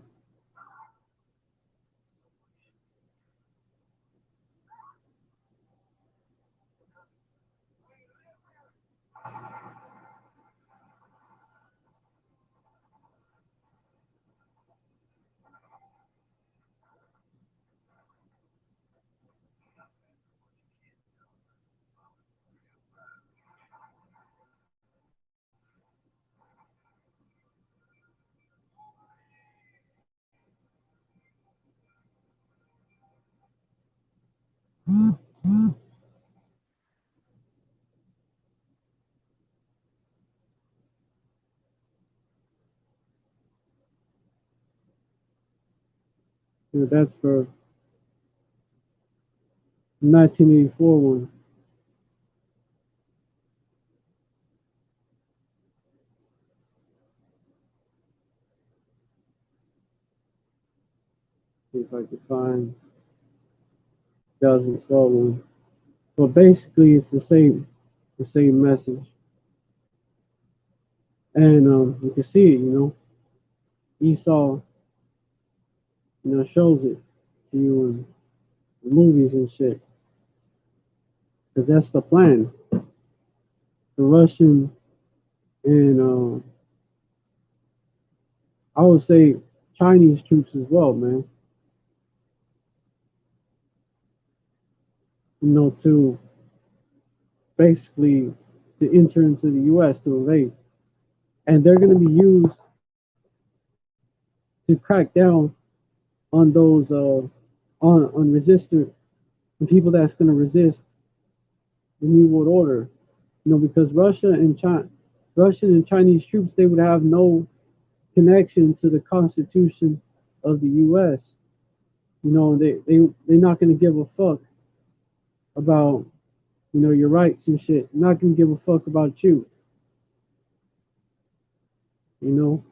You know, that's for 1984 one. See if I can find 2012 one. But basically, it's the same message. And you can see it, you know. Esau, you know, shows it to you in movies and shit. Because that's the plan. The Russian and I would say Chinese troops as well, man. You know, to basically to enter into the U.S. to invade, and they're going to be used to crack down on those on resistant and people that's going to resist the New World Order. You know, because Russian and Chinese troops, they would have no connection to the Constitution of the U.S. You know, they're not going to give a fuck about, you know, your rights and shit. They're not going to give a fuck about you. You know,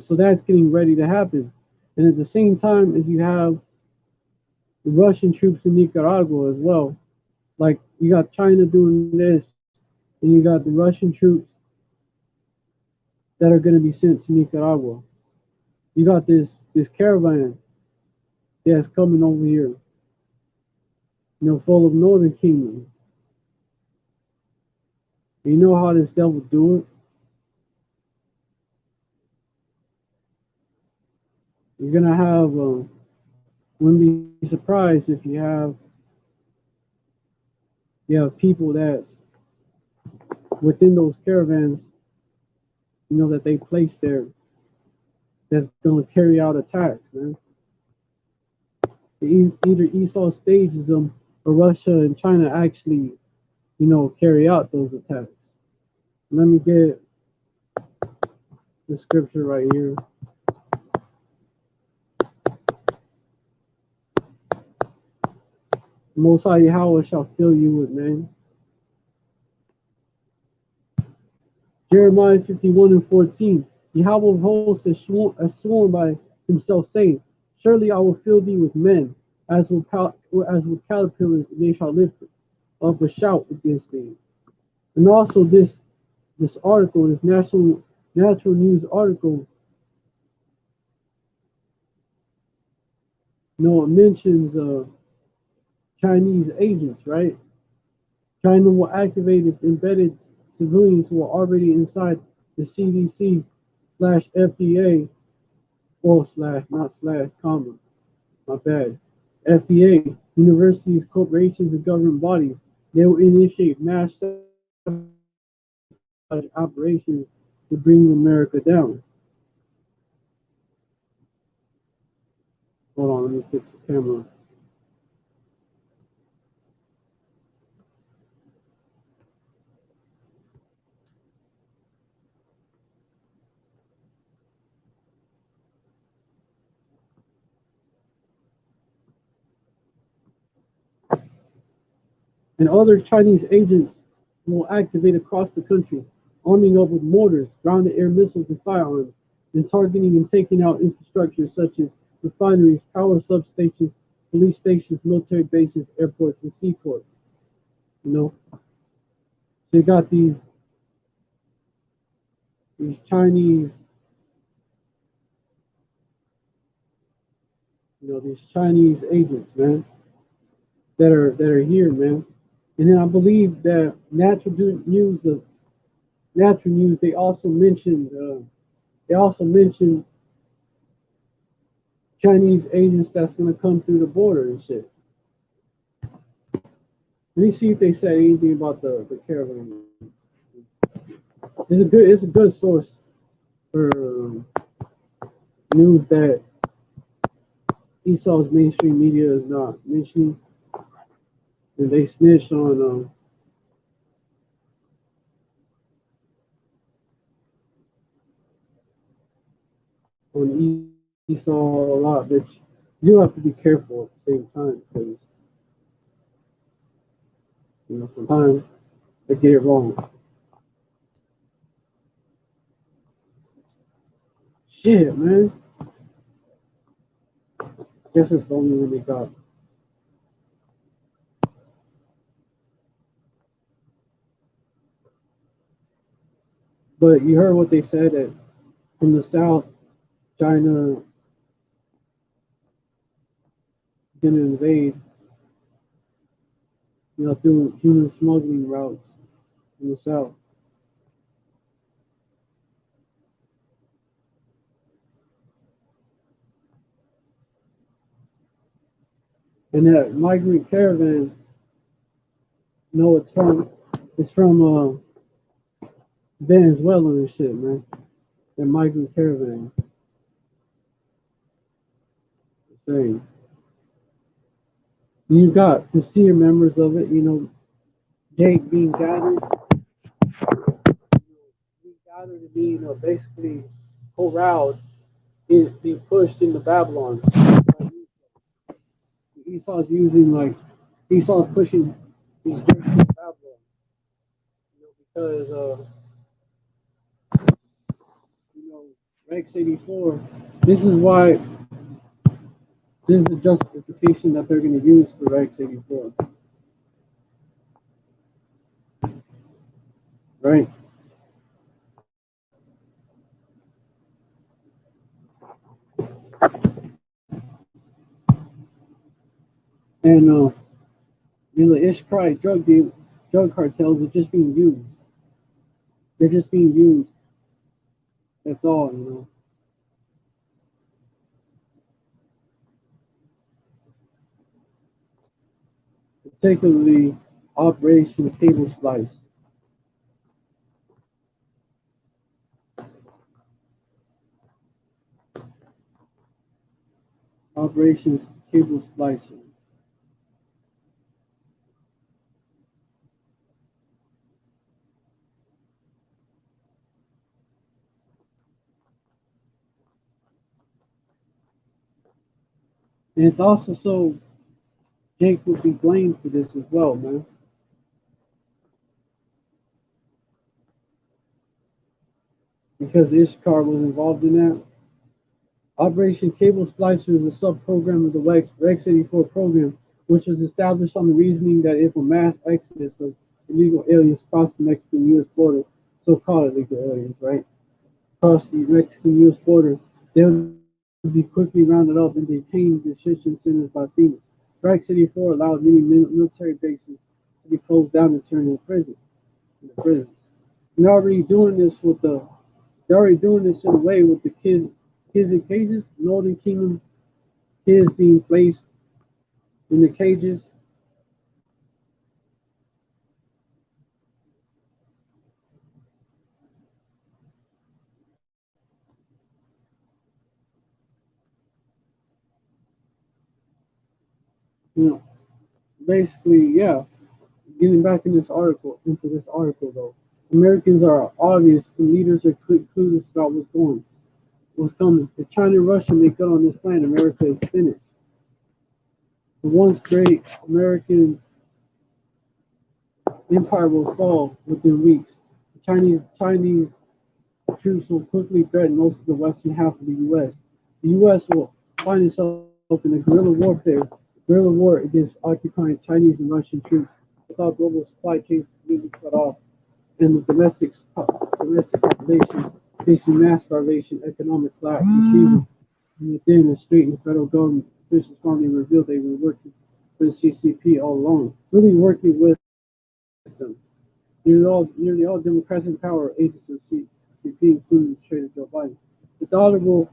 so that's getting ready to happen. And at the same time as you have the Russian troops in Nicaragua as well, like you got China doing this, and you got the Russian troops that are going to be sent to Nicaragua. You got this caravan that's coming over here, you know, full of Northern Kingdom. You know how this devil do it? You're gonna have, wouldn't be surprised if you have people that's within those caravans, you know, that they place there, that's gonna carry out attacks, man. Either Esau stages them, or Russia and China actually, you know, carry out those attacks. Let me get the scripture right here. Most High Yahweh shall fill you with man. Jeremiah 51:14. Yahweh of hosts has sworn by himself, saying, surely I will fill thee with men, as with caterpillars, and they shall lift up a shout against thee. And also this article, this natural news article, you know, it mentions Chinese agents, right? China will activate its embedded civilians who are already inside the CDC slash FDA, or slash, not slash, comma, my bad. FDA, universities, corporations, and government bodies. They will initiate mass operations to bring America down. Hold on, let me fix the camera. And other Chinese agents will activate across the country, arming up with mortars, ground-to-air missiles, and firearms, and targeting and taking out infrastructure such as refineries, power substations, police stations, military bases, airports, and seaports. You know, they got these Chinese, you know, these Chinese agents, man, that are here, man. And then I believe that natural news, they also mentioned Chinese agents that's gonna come through the border and shit. Let me see if they said anything about the caravan. It's a good source for news that Esau's mainstream media is not mentioning, and they snitch on he saw a lot, but you have to be careful at the same time because sometimes they get it wrong. Shit, man. Guess it's the only one they got. But you heard what they said that from the south, China gonna invade, through human smuggling routes in the south. And that migrant caravan, it's from Venezuela and shit, man. That migrant caravan. Saying you got sincere members of it, Jake being gathered and being basically corralled, being pushed into Babylon. Esau's using Esau's pushing these Greeks into Babylon, because Rex 84. This is why this is the justification that they're going to use for Rex 84, right? And the Ishprite drug cartels are just being used. They're just being used. That's all. Particularly Operation Cable Splice. Operations Cable Splicing. And it's also so Jake would be blamed for this as well, man. Because Ishkar was involved in that. Operation Cable Splicer is a sub-program of the Rex 84 program, which was established on the reasoning that if a mass exodus of illegal aliens crossed the Mexican-U.S. border, so-called illegal aliens, right, crossed the Mexican-U.S. border, they would be quickly rounded up and detained in detention centers by FEMA. Rex 84 allowed many military bases to be closed down and turned into prison. They're already doing this in a way with the kids in cages, Northern Kingdom kids being placed in the cages. You know, basically, yeah. Getting back into this article though, Americans are obvious and leaders are clueless about what's coming. If China and Russia make good on this plan, America is finished. The once great American empire will fall within weeks. The Chinese troops will quickly threaten most of the western half of the U.S. The U.S. will find itself in a guerrilla war against occupying Chinese and Russian troops without global supply chains completely cut off, and the domestic population facing mass starvation, economic collapse, and achievement. And within the street and federal government officials finally revealed they were working for the CCP all along, really working with them. Nearly all Democrats in power are agents of CCP, including Trader Joe Biden. The dollar will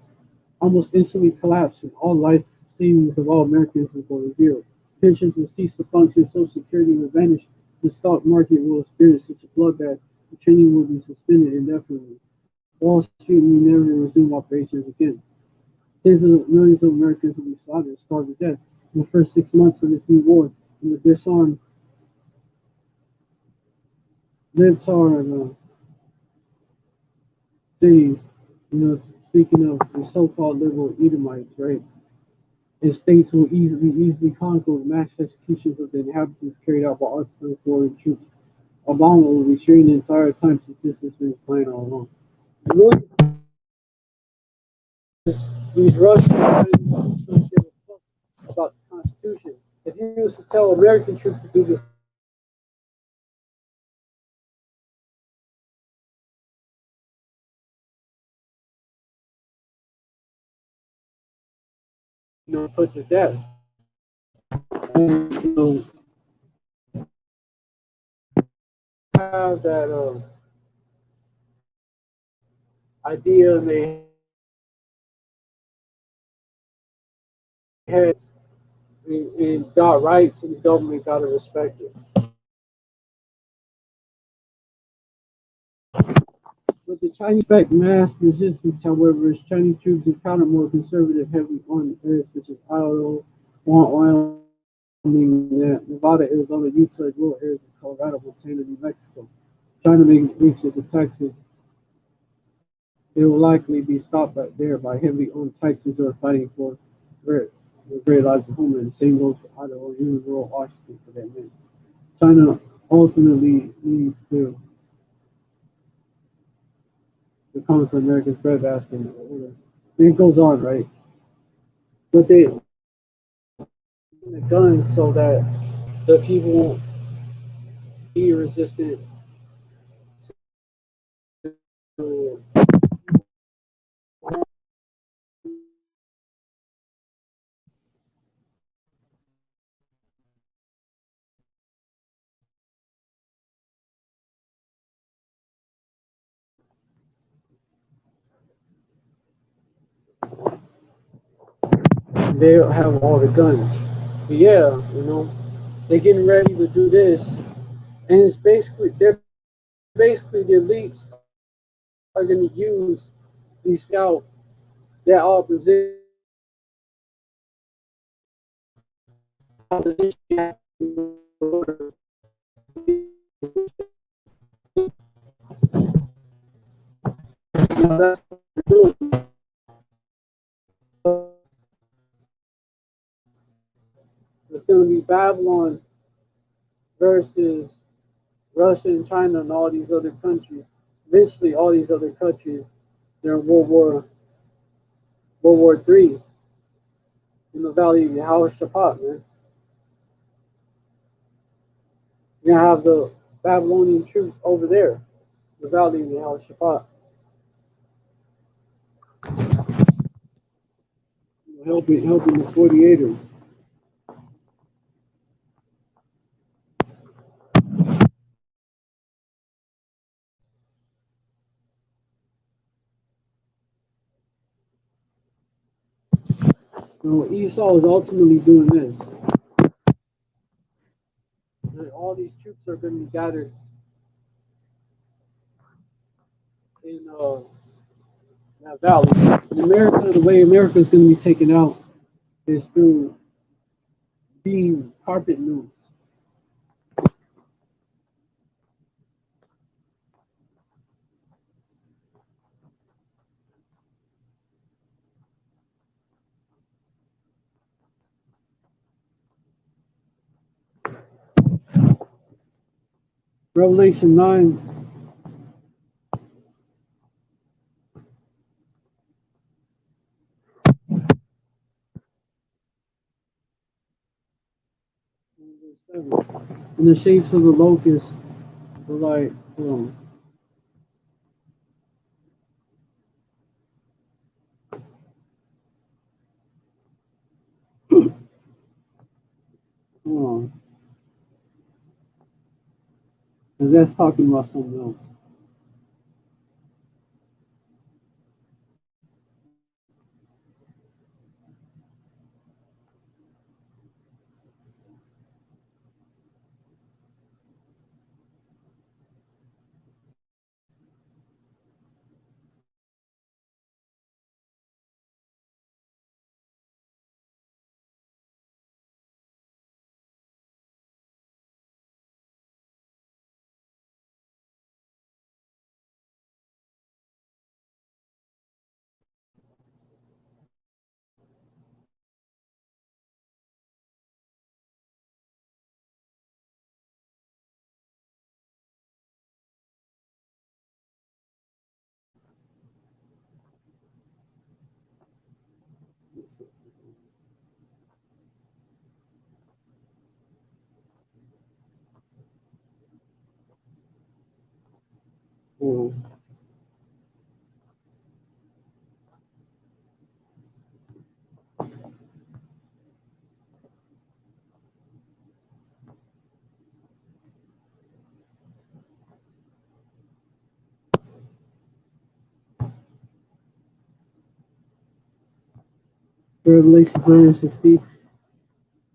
almost instantly collapse, and all life savings of all Americans will go to zero. Pensions will cease to function, Social Security will vanish, the stock market will experience such a bloodbath, the trading will be suspended indefinitely. Wall Street may never resume operations again. Tens of millions of Americans will be slaughtered, starved to death in the first 6 months of this new war, and the disarmed libtard cities, speaking of the so-called liberal Edomites, right? And states will easily conquer with mass executions of the inhabitants carried out by arbitrary foreign troops. Obama will be cheering the entire time since this has been planned all along. Really, these Russians don't give a fuck about the Constitution. If you was to tell American troops to do this, put to death. And, have that idea in their head and got rights and the government got to respect it. But the Chinese expect mass resistance, however, as Chinese troops encounter more conservative heavy on areas such as Idaho, Wyoming, Nevada, Arizona, Utah, rural areas of Colorado, Montana, New Mexico. China may reach it to Texas. It will likely be stopped right there by heavy on Texans who are fighting for their very lives at home. And the same goes for Idaho, even rural Washington for that matter. China ultimately needs to conquer America's breadbasket in order. And it goes on, right? But they the guns so that the people won't be resistant to they have all the guns. But yeah, they're getting ready to do this, and it's basically the elites are going to use these out that opposition. That's it's going to be Babylon versus Russia and China and all these other countries. Eventually, all these other countries during World War III in the Valley of Yehoshaphat, man. You're gonna have the Babylonian troops over there, the Valley of Yehoshaphat, helping the 48ers. Esau is ultimately doing this. All these troops are going to be gathered in that valley. In America, the way America is going to be taken out is through being carpet news. Revelation 9. Verse 7. And the shapes of the locusts were like, hold on, because that's talking about something else. Revelation 9:16.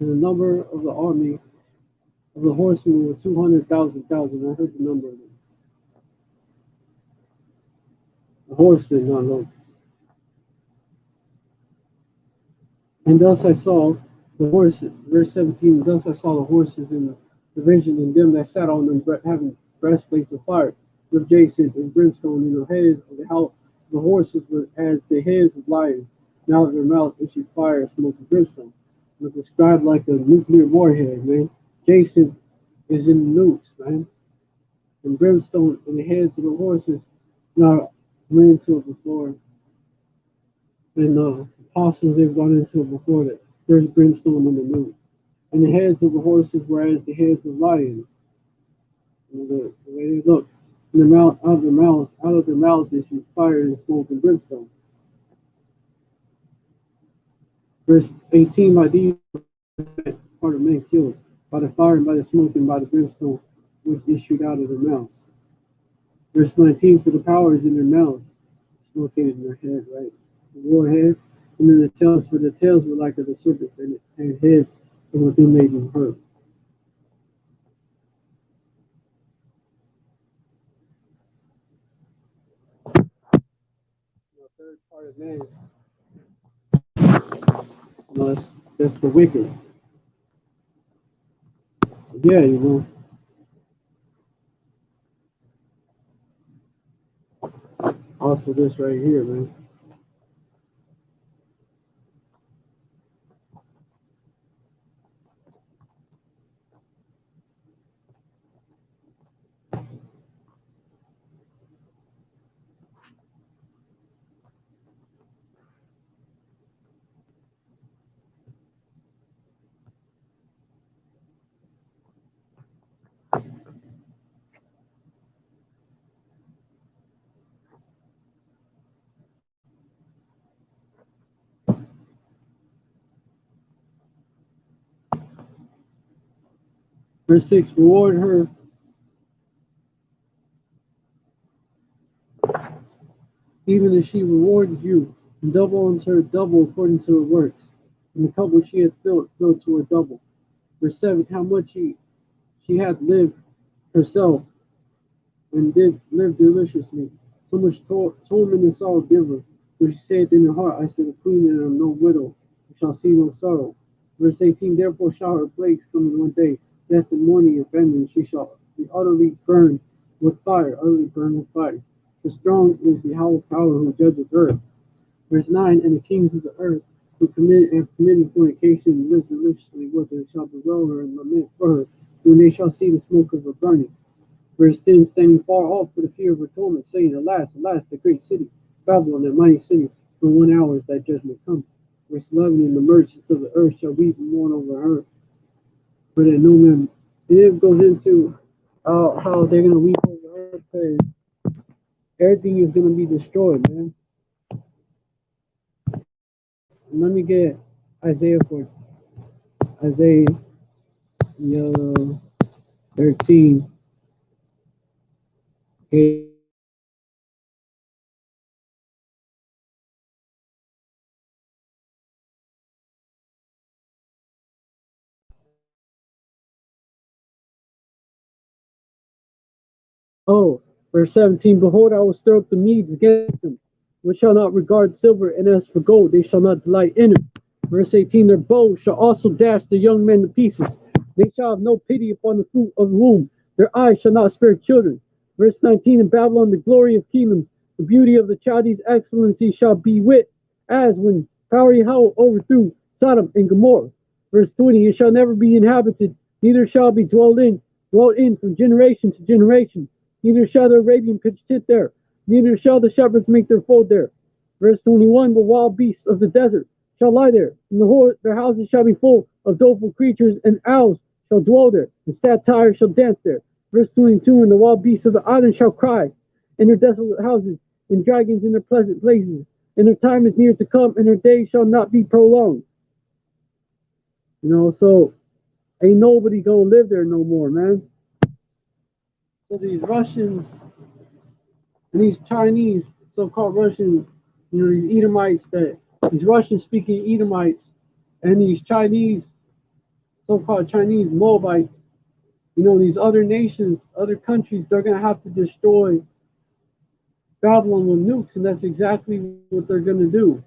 And the number of the army of the horsemen were 200,000. I heard the number of them. The horsemen, not no. And thus I saw the horses, verse 17, thus I saw the horses in the vision, and them that sat on them having breastplates of fire, with jacinth and brimstone in the heads of the horses were as the heads of lions, and out of their mouths issued fire, smoke, and brimstone. It was described like a nuclear warhead, man. Jacinth is in the nukes, man. And brimstone in the heads of the horses. Now, went into it before, and apostles, they've gone into it before that. There's brimstone in the nukes. And the heads of the horses were as the heads of lions. And the way they look. And out of their mouths issued fire and smoke and brimstone. Verse 18, by these part of men killed, by the fire and by the smoke and by the brimstone which issued out of their mouths. Verse 19, for the power is in their mouths, it's located in their head, right? The warhead, and then the tails, for the tails were like of the serpents, and heads and within made them hurt. The third part of man, that's the wicked. Yeah, also this right here, man. Verse 6, reward her even as she rewarded you, and double unto her double according to her works. And the cup which she hath filled to her double. Verse 7, how much she hath lived herself, and did live deliciously. So much torment and sorrow give her. For she saith in her heart, I said a queen and am no widow, and shall see no sorrow. Verse 18, therefore shall her plagues come in one day, death and mourning and famine, she shall be utterly burned with fire, utterly burned with fire. For strong is the howling power who judges earth. Verse 9, and the kings of the earth who have committed fornication and live deliciously with her shall bewail her and lament for her, when they shall see the smoke of her burning. Verse 10, standing far off for the fear of her torment, saying, alas, alas, the great city, Babylon, that mighty city, for 1 hour is thy judgment come. Verse 11, and the merchants of the earth shall weep and mourn over her, for that no man, and it goes into how they're going to weep over her, because everything is going to be destroyed, man. And let me get Isaiah 13. Oh, verse 17, behold, I will stir up the Medes against them, which shall not regard silver, and as for gold, they shall not delight in it. Verse 18, their bows shall also dash the young men to pieces. They shall have no pity upon the fruit of the womb. Their eyes shall not spare children. Verse 19, in Babylon, the glory of kingdoms, the beauty of the Chaldees' excellency shall be wit, as when Pharaoh overthrew Sodom and Gomorrah. Verse 20, it shall never be inhabited, neither shall be dwelt in from generation to generation. Neither shall the Arabian pitch tent there, neither shall the shepherds make their fold there. Verse 21, the wild beasts of the desert shall lie there, and their houses shall be full of doleful creatures, and owls shall dwell there, and satyrs shall dance there. Verse 22, and the wild beasts of the island shall cry in their desolate houses, and dragons in their pleasant places. And their time is near to come, and their days shall not be prolonged. So ain't nobody gonna live there no more, man. So these Russians and these Chinese, so-called Russians, these Edomites that these Russian-speaking Edomites, and these Chinese, so-called Chinese Moabites, these other nations, other countries, they're going to have to destroy Babylon with nukes, and that's exactly what they're going to do.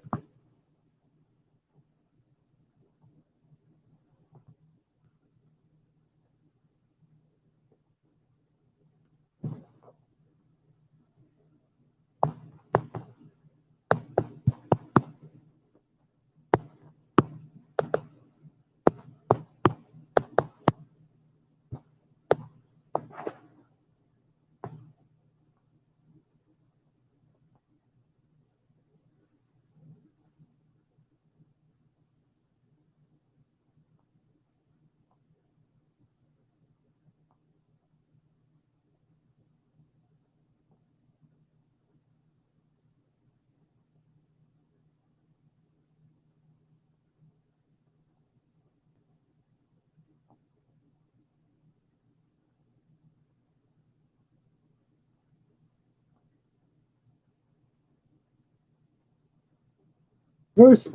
Verse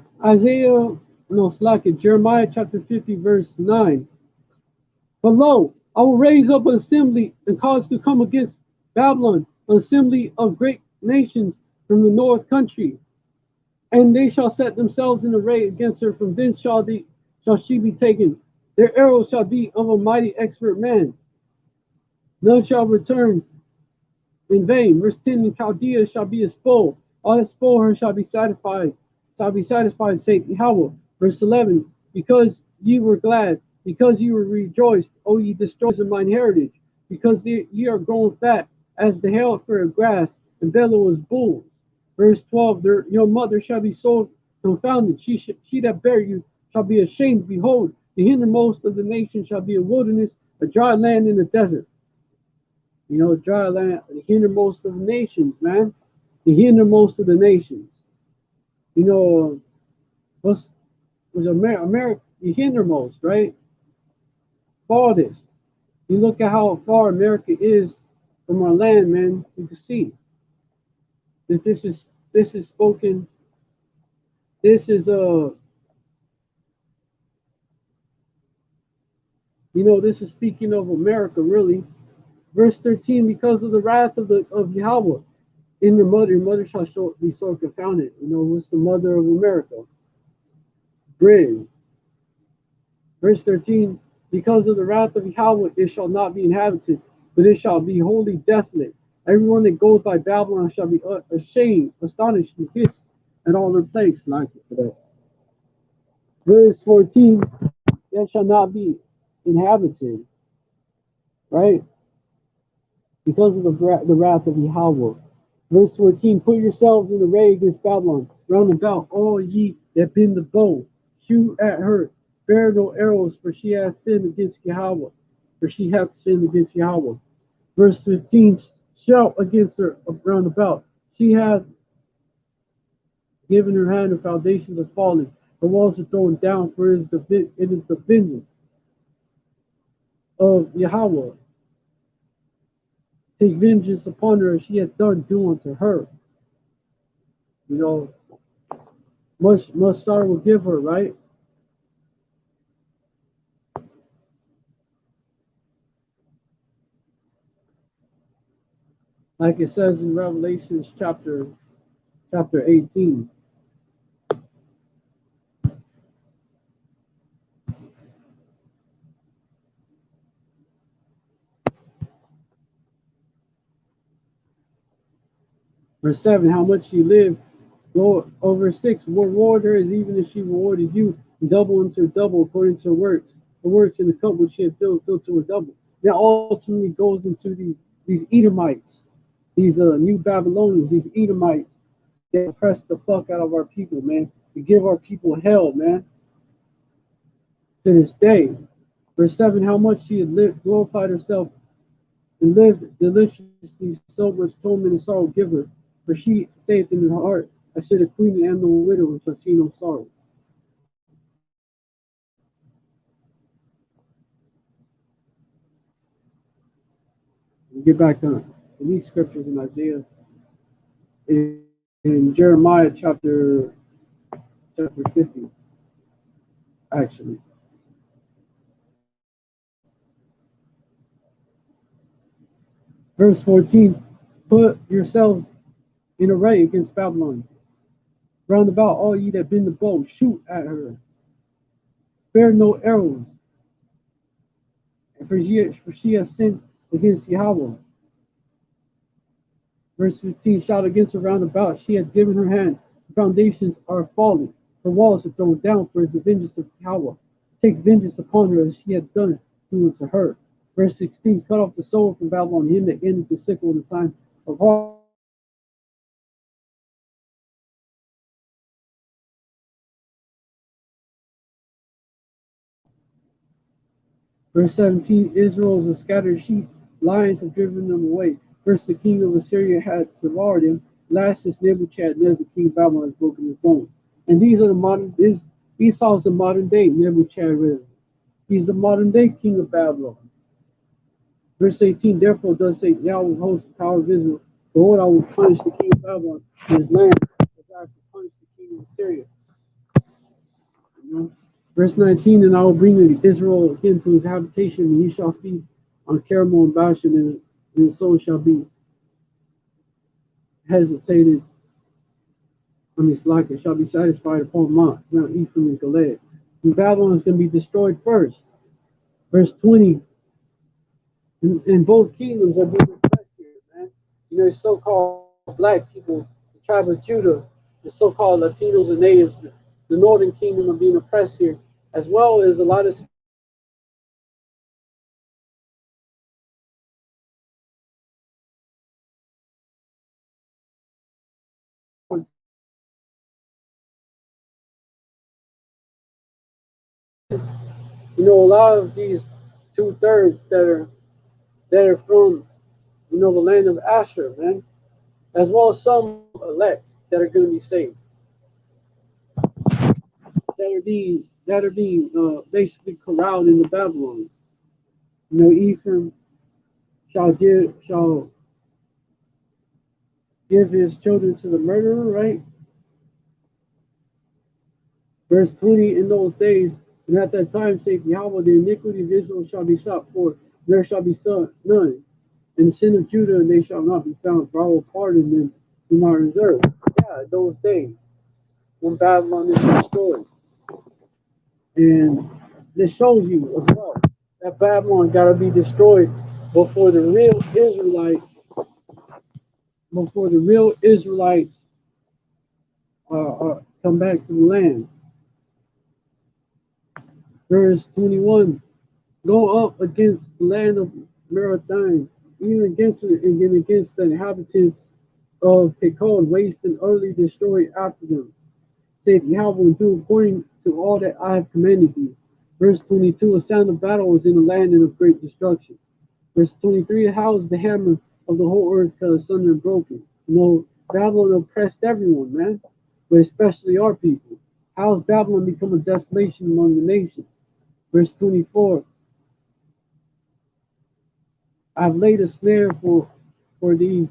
Jeremiah chapter 50, verse 9. But lo, I will raise up an assembly and cause to come against Babylon, an assembly of great nations from the north country, and they shall set themselves in array against her. From thence shall she be taken. Their arrows shall be of a mighty expert man. None shall return in vain. Verse 10, in Chaldea shall be a spoil. All that spoil her shall be satisfied, saith Yahweh. Verse 11, because ye were glad, because ye were rejoiced, O ye destroyers of mine heritage, because ye are grown fat as the heifer of grass, and bellow as bulls. Verse 12, your mother shall be so confounded, she that bare you shall be ashamed. Behold, the hindermost of the nations shall be a wilderness, a dry land in the desert. Dry land, the hindermost of the nations, man. The hindermost of the nations. Was America the hindermost, right? Farthest. You look at how far America is from our land, man. You can see that this is spoken. This is this is speaking of America, really. Verse 13, because of the wrath of Yahweh in your mother shall be so confounded. Who's the mother of America? Britain. Verse 13, because of the wrath of Yahweh, it shall not be inhabited, but it shall be wholly desolate. Everyone that goes by Babylon shall be ashamed, astonished, and hissed at all their plagues. Like it for that. Verse 14, it shall not be inhabited, right? Because of the wrath of Yahweh. Verse 14, put yourselves in array against Babylon, round about, all ye that bend the bow. Shoot at her, bear no arrows, for she hath sinned against Yahweh. For she hath sinned against Yahweh. Verse 15, shout against her round about. She hath given her hand, her foundations are fallen, her walls are thrown down, for it is the vengeance of Yahweh. Take vengeance upon her, as she hath done, do unto her. Much sorrow will give her, right? Like it says in Revelations chapter 18. Verse 7, how much she lived. Go over 6, reward her as even as she rewarded you, double unto double according to her works. The works in the cup which she had filled to a double. That ultimately goes into these Edomites, these new Babylonians, these Edomites that oppress the fuck out of our people, man. To give our people hell, man. To this day. Verse 7, how much she had lived, glorified herself, and lived deliciously, so much torment and sorrow give her. For she saith in her heart, I should a queen and no widow, and shall see no sorrow. We'll get back on these scriptures in Isaiah, in Jeremiah chapter chapter 50, actually. Verse 14, put yourselves in array against Babylon. Round about all ye that bend the bow, shoot at her. Spare no arrows, and for she has sinned against Yahweh. Verse 15, shout against her round about, she hath given her hand, the foundations are fallen, her walls are thrown down, for it is the vengeance of Yahweh. Take vengeance upon her as she hath done, do unto her. Verse 16, cut off the sword from Babylon, him that ended the sickle in the time of harvest. Verse 17, Israel is a scattered sheep, lions have driven them away. First the king of Assyria had devoured him, last is Nebuchadnezzar, king of Babylon, has broken his bones. And these are the modern, Esau's the modern day Nebuchadnezzar. He's the modern day king of Babylon. Verse 18, therefore does say Yahweh hosts the power of Israel, behold, I will punish the king of Babylon and his land, as I have punished the king of Assyria. You know? Verse 19, and I will bring Israel again to his habitation, and he shall feed on Carmel and Bashan, and his soul shall be hesitated on his like, it shall be satisfied upon Mount Ephraim and Gilead. And Babylon is going to be destroyed first. Verse 20, and both kingdoms are being oppressed here, man. You know, so-called black people, the tribe of Judah, the so-called Latinos and natives, the northern kingdom are being oppressed here, as well as a lot of a lot of these 2/3 that are from the land of Asher, man, as well as some elect that are going to be saved, that are being basically corralled into Babylon. Ephraim shall give his children to the murderer, right? Verse 20, in those days, and at that time, saith Yahweh, the iniquity of Israel shall be sought for, there shall be none. And the sin of Judah, and they shall not be found, for I will pardon them whom I reserve. Yeah, those days when Babylon is destroyed. And this shows you as well that Babylon got to be destroyed before the real Israelites come back to the land. Verse 21, go up against the land of Merathim, even against it, and against the inhabitants of Pekod, waste and utterly destroy after them. Saith Yahweh, and do according to all that I have commanded thee. Verse 22, a sound of battle is in the land and of great destruction. Verse 23, how is the hammer of the whole earth cut asunder and broken? Babylon oppressed everyone, man, but especially our people. How has Babylon become a desolation among the nations? Verse 24, I have laid a snare for thee,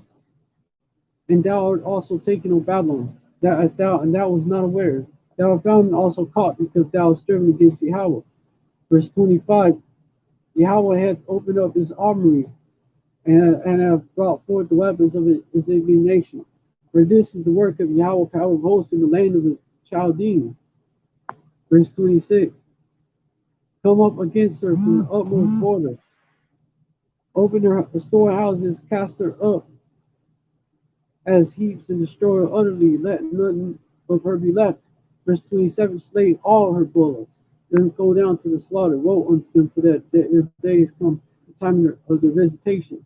and thou art also taken, O Babylon, and thou was not aware. Thou art found and also caught, because thou hast striven against Yahweh. Verse 25, Yahweh hath opened up his armory, and have brought forth the weapons of his indignation. For this is the work of Yahweh, power of hosts in the land of the Chaldeans. Verse 26, come up against her from the utmost border. Open her storehouses, cast her up as heaps, and destroy her utterly. Let none of her be left. Verse 27, slay all her bullocks, then go down to the slaughter. Woe unto them, for that their days come, the time of their visitation.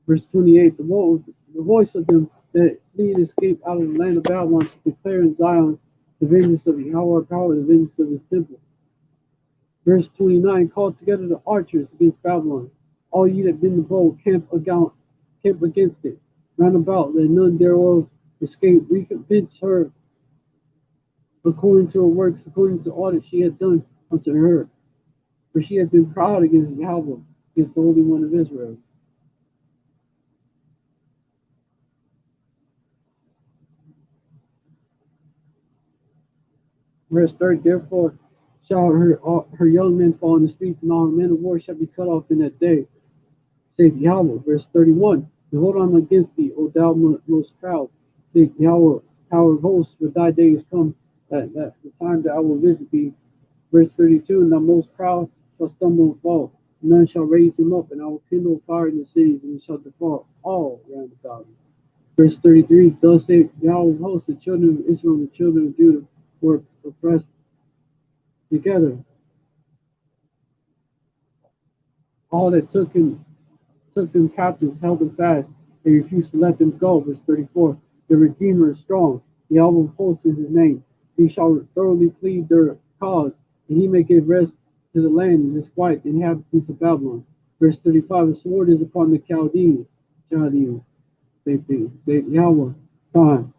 Verse 28, the voice of them that flee and escape out of the land of Babylon to declare in Zion the vengeance of Yahweh, power, the vengeance of his temple. Verse 29, call together the archers against Babylon. All ye that bend the bow, camp against it. Round about, let none thereof escape. Recompense her according to her works, according to all that she hath done unto her. For she hath been proud against Yahweh, against the Holy One of Israel. Verse 30, therefore shall her young men fall in the streets, and all her men of war shall be cut off in that day, saith Yahweh. Verse 31, behold, I am against thee, O thou most proud, saith Yahweh, power of hosts, for thy days come, that the time that I will visit thee. Verse 32, and the most proud shall stumble and fall, and none shall raise him up, and I will kindle a fire in the cities, and it shall devour all round about him. Verse 33, thus saith Yahweh of hosts, the children of Israel and the children of Judah were oppressed together. All that took them captives, held them fast, they refused to let them go. Verse 34, the Redeemer is strong, Yahweh of hosts is his name. He shall thoroughly plead their cause, and he may give rest to the land and disquiet the inhabitants of Babylon. Verse 35, the sword is upon the Chaldeans, same thing, say Yahweh, time,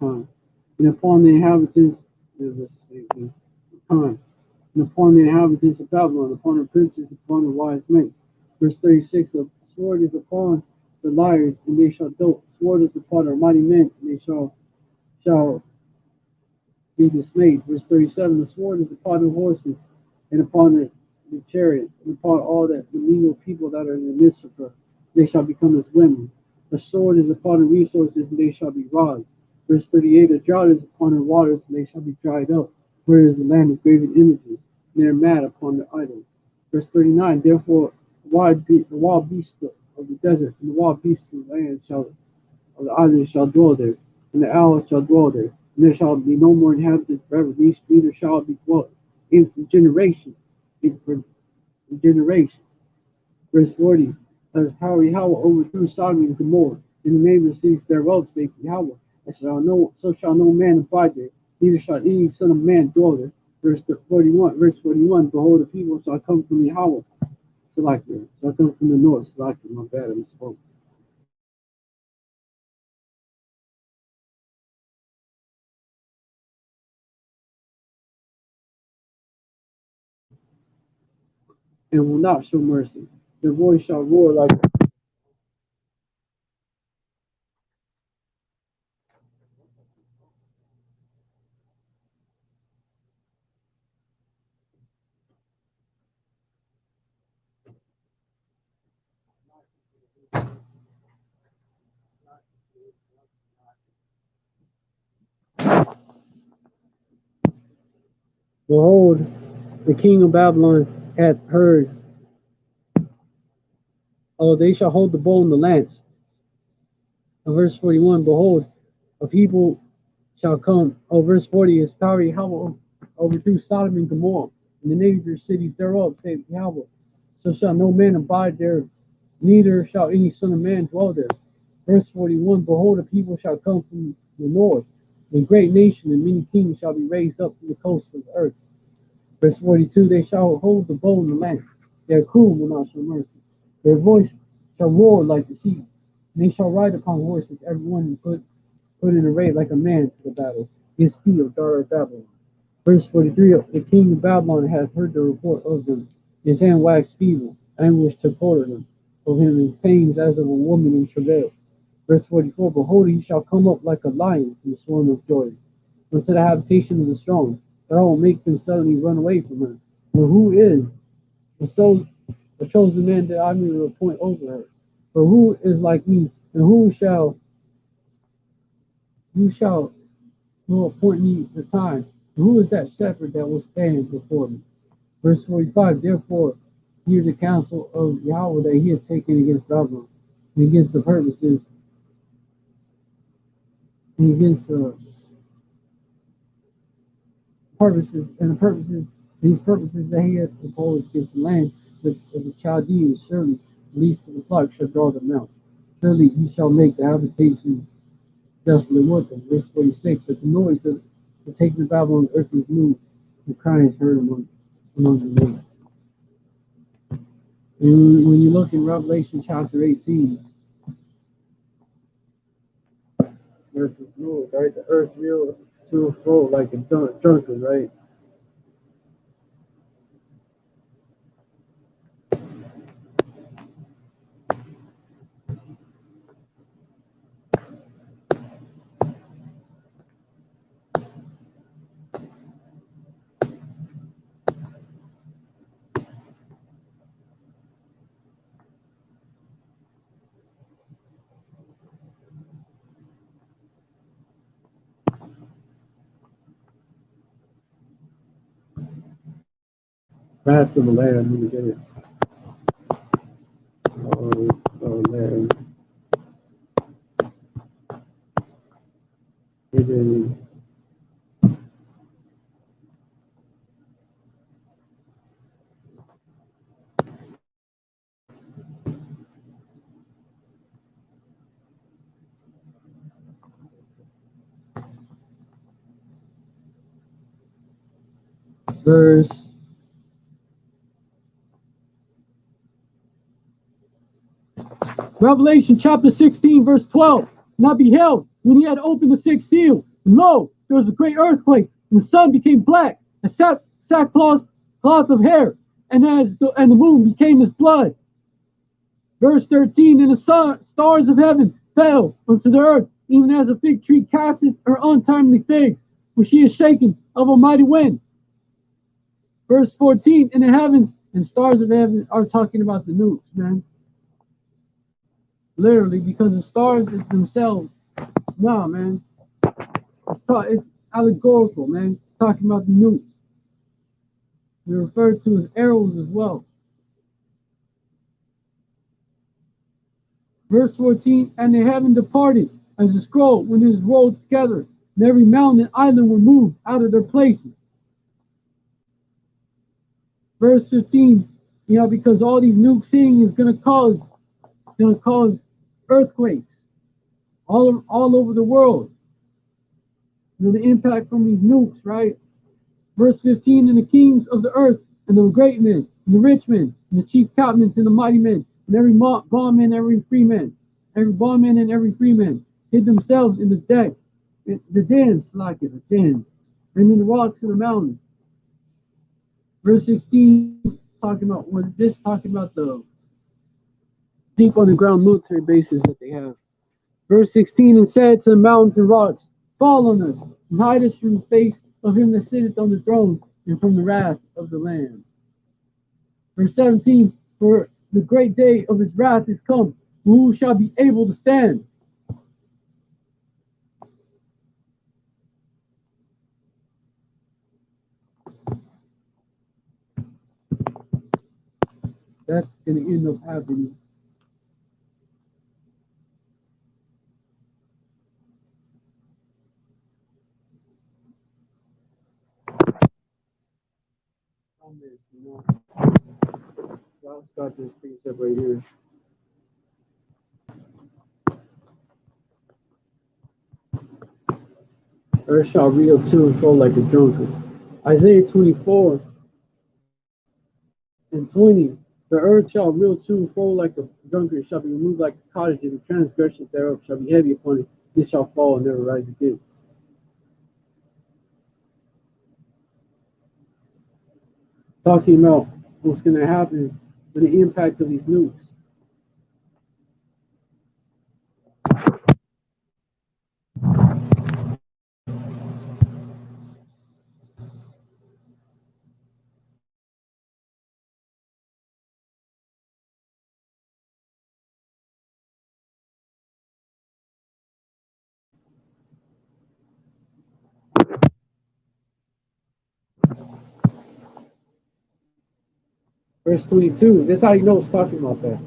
and upon the inhabitants, same thing, time, and upon the inhabitants of Babylon, upon the princes, upon the wise men. Verse 36, the sword is upon the liars, and they shall dote. Sword is upon our mighty men, and they shall be dismayed. Verse 37, the sword is upon the horses, and upon the chariots, and upon all the legal people that are in the midst of her. They shall become as women. The sword is upon the resources, and they shall be robbed. Verse 38, the drought is upon her waters, and they shall be dried up. Where is the land of graven images? And they are mad upon their idols. Verse 39, therefore the wild beasts of the desert and the wild beasts of the land of the islands shall dwell there, and the owls shall dwell there, and there shall be no more inhabitants forever. These neither shall be dwelt in generation, in generation. Verse 40, as power Yahweh overthrew Sodom and Gomorrah, in the neighboring cities thereof, saith Yahweh, and so shall no man abide there, neither shall any son of man dwell there. Verse 41, behold, the people shall come from Yahweh, Selector, shall come from the north, Selector, my bad, I misspoke. And will not show mercy. Their voice shall roar like behold, the king of Babylon hath heard. Oh, they shall hold the bow and the lance. And verse 41, behold, a people shall come. Oh, verse 40 is power Yahweh overthrew Sodom and Gomorrah, and the neighbor cities thereof, saith Yahweh. So shall no man abide there, neither shall any son of man dwell there. Verse 41, behold, a people shall come from the north, and a great nation and many kings shall be raised up from the coast of the earth. Verse 42, they shall hold the bow and the lance. Their crew will not show mercy. Their voice shall roar like the sea. And they shall ride upon horses, every one put in array like a man to the battle. His steel, daughter of Babylon. Verse 43, the king of Babylon hath heard the report of them. His hand waxed feeble, anguish took hold of him in pains as of a woman in travail. Verse 44, behold, he shall come up like a lion from the swarm of joy, unto the habitation of the strong, that I will make them suddenly run away from her. For who is the chosen man that I may appoint over her? For who is like me, and who will appoint me the time? And who is that shepherd that will stand before me? Verse 45, therefore hear the counsel of Yahweh that he has taken against Babylon, and against the purposes, and against these purposes that he has proposed against the land of the Chaldeans. Surely the least of the flock shall draw them out. Surely he shall make the habitation desolate with them. Verse 46, at the noise of the taking of Babylon, the earth was moved, the crying is heard among the nations. And when you look in Revelation chapter 18, the earth is moved, right? The earth real to and fro like a drunkard, right? Wrath of the Lamb. Let me get it. Lamb. Hidden. Verse Revelation chapter 16, verse 12. And I beheld when he had opened the sixth seal, and lo, there was a great earthquake, and the sun became black, and sackcloth of hair, and the moon became as blood. Verse 13. And the stars of heaven fell unto the earth, even as a fig tree casteth her untimely figs, when she is shaken of a mighty wind. Verse 14. And the heavens and stars of heaven are talking about the nukes, man. Literally, because the stars themselves, nah, man. It's allegorical, man. It's talking about the nukes. They're referred to as arrows as well. Verse 14, and the heaven departed as a scroll when it is rolled together, and every mountain and island were moved out of their places. Verse 15, because all these nukes hitting is going to cause earthquakes all over the world. The impact from these nukes, right? Verse 15, and the kings of the earth, and the great men, and the rich men, and the chief captains, and the mighty men, and every bondman, every bondman and every freeman, hid themselves in the decks, the dens, and in the rocks of the mountains. Verse 16, talking about the deep underground military bases that they have. Verse 16, and said to the mountains and rocks, fall on us, and hide us from the face of him that sitteth on the throne, and from the wrath of the Lamb. Verse 17, for the great day of his wrath is come, who shall be able to stand? That's going to end up happening. On this, I'll start this precept right here. Earth shall reel to and fro like a drunkard. Isaiah 24 and 20. The earth shall reel to and fro like a drunkard, shall be removed like a cottage, and the transgression thereof shall be heavy upon it. It shall fall and never rise again. Talking about what's going to happen with the impact of these nukes. Verse 22. That's how you know it's talking about that.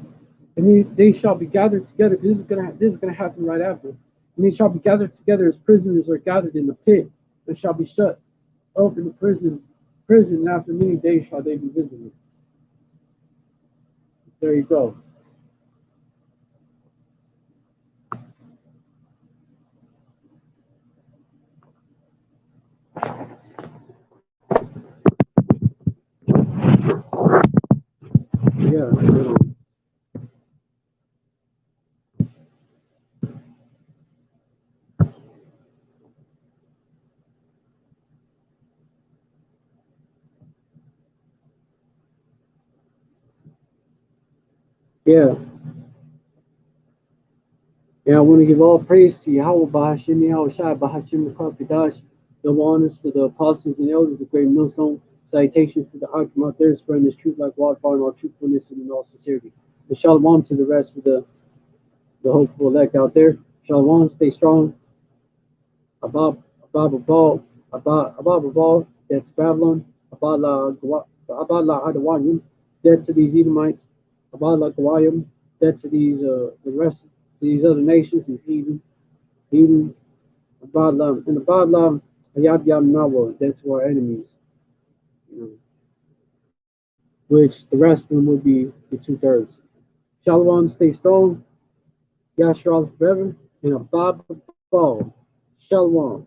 And they shall be gathered together. This is gonna happen right after. And they shall be gathered together as prisoners are gathered in the pit, and shall be shut up in the prison. And after many days shall they be visited. There you go. Yeah. Yeah. Yeah, I want to give all praise to Yahweh, Bahashim, Yahweh Shai, Bahashim, Kadash, double honors to the apostles and elders of Great Millstone, salutations to the Hakim out there, spreading this truth like wildfire in all truthfulness and in all sincerity. And shalom to the rest of the hopeful elect out there. Shalom, stay strong. Abab, that's Babylon. Abad Abadla Hadawayim, dead to these Edomites. Abadla Kawayim, dead to these the rest to these other nations, these heathens. Abadla and Abadla Hayab Yam Nawa, dead to our enemies. You know, which the rest of them would be the 2/3. Shalom, stay strong. Yashral forever. And Abad Ball. Shalom.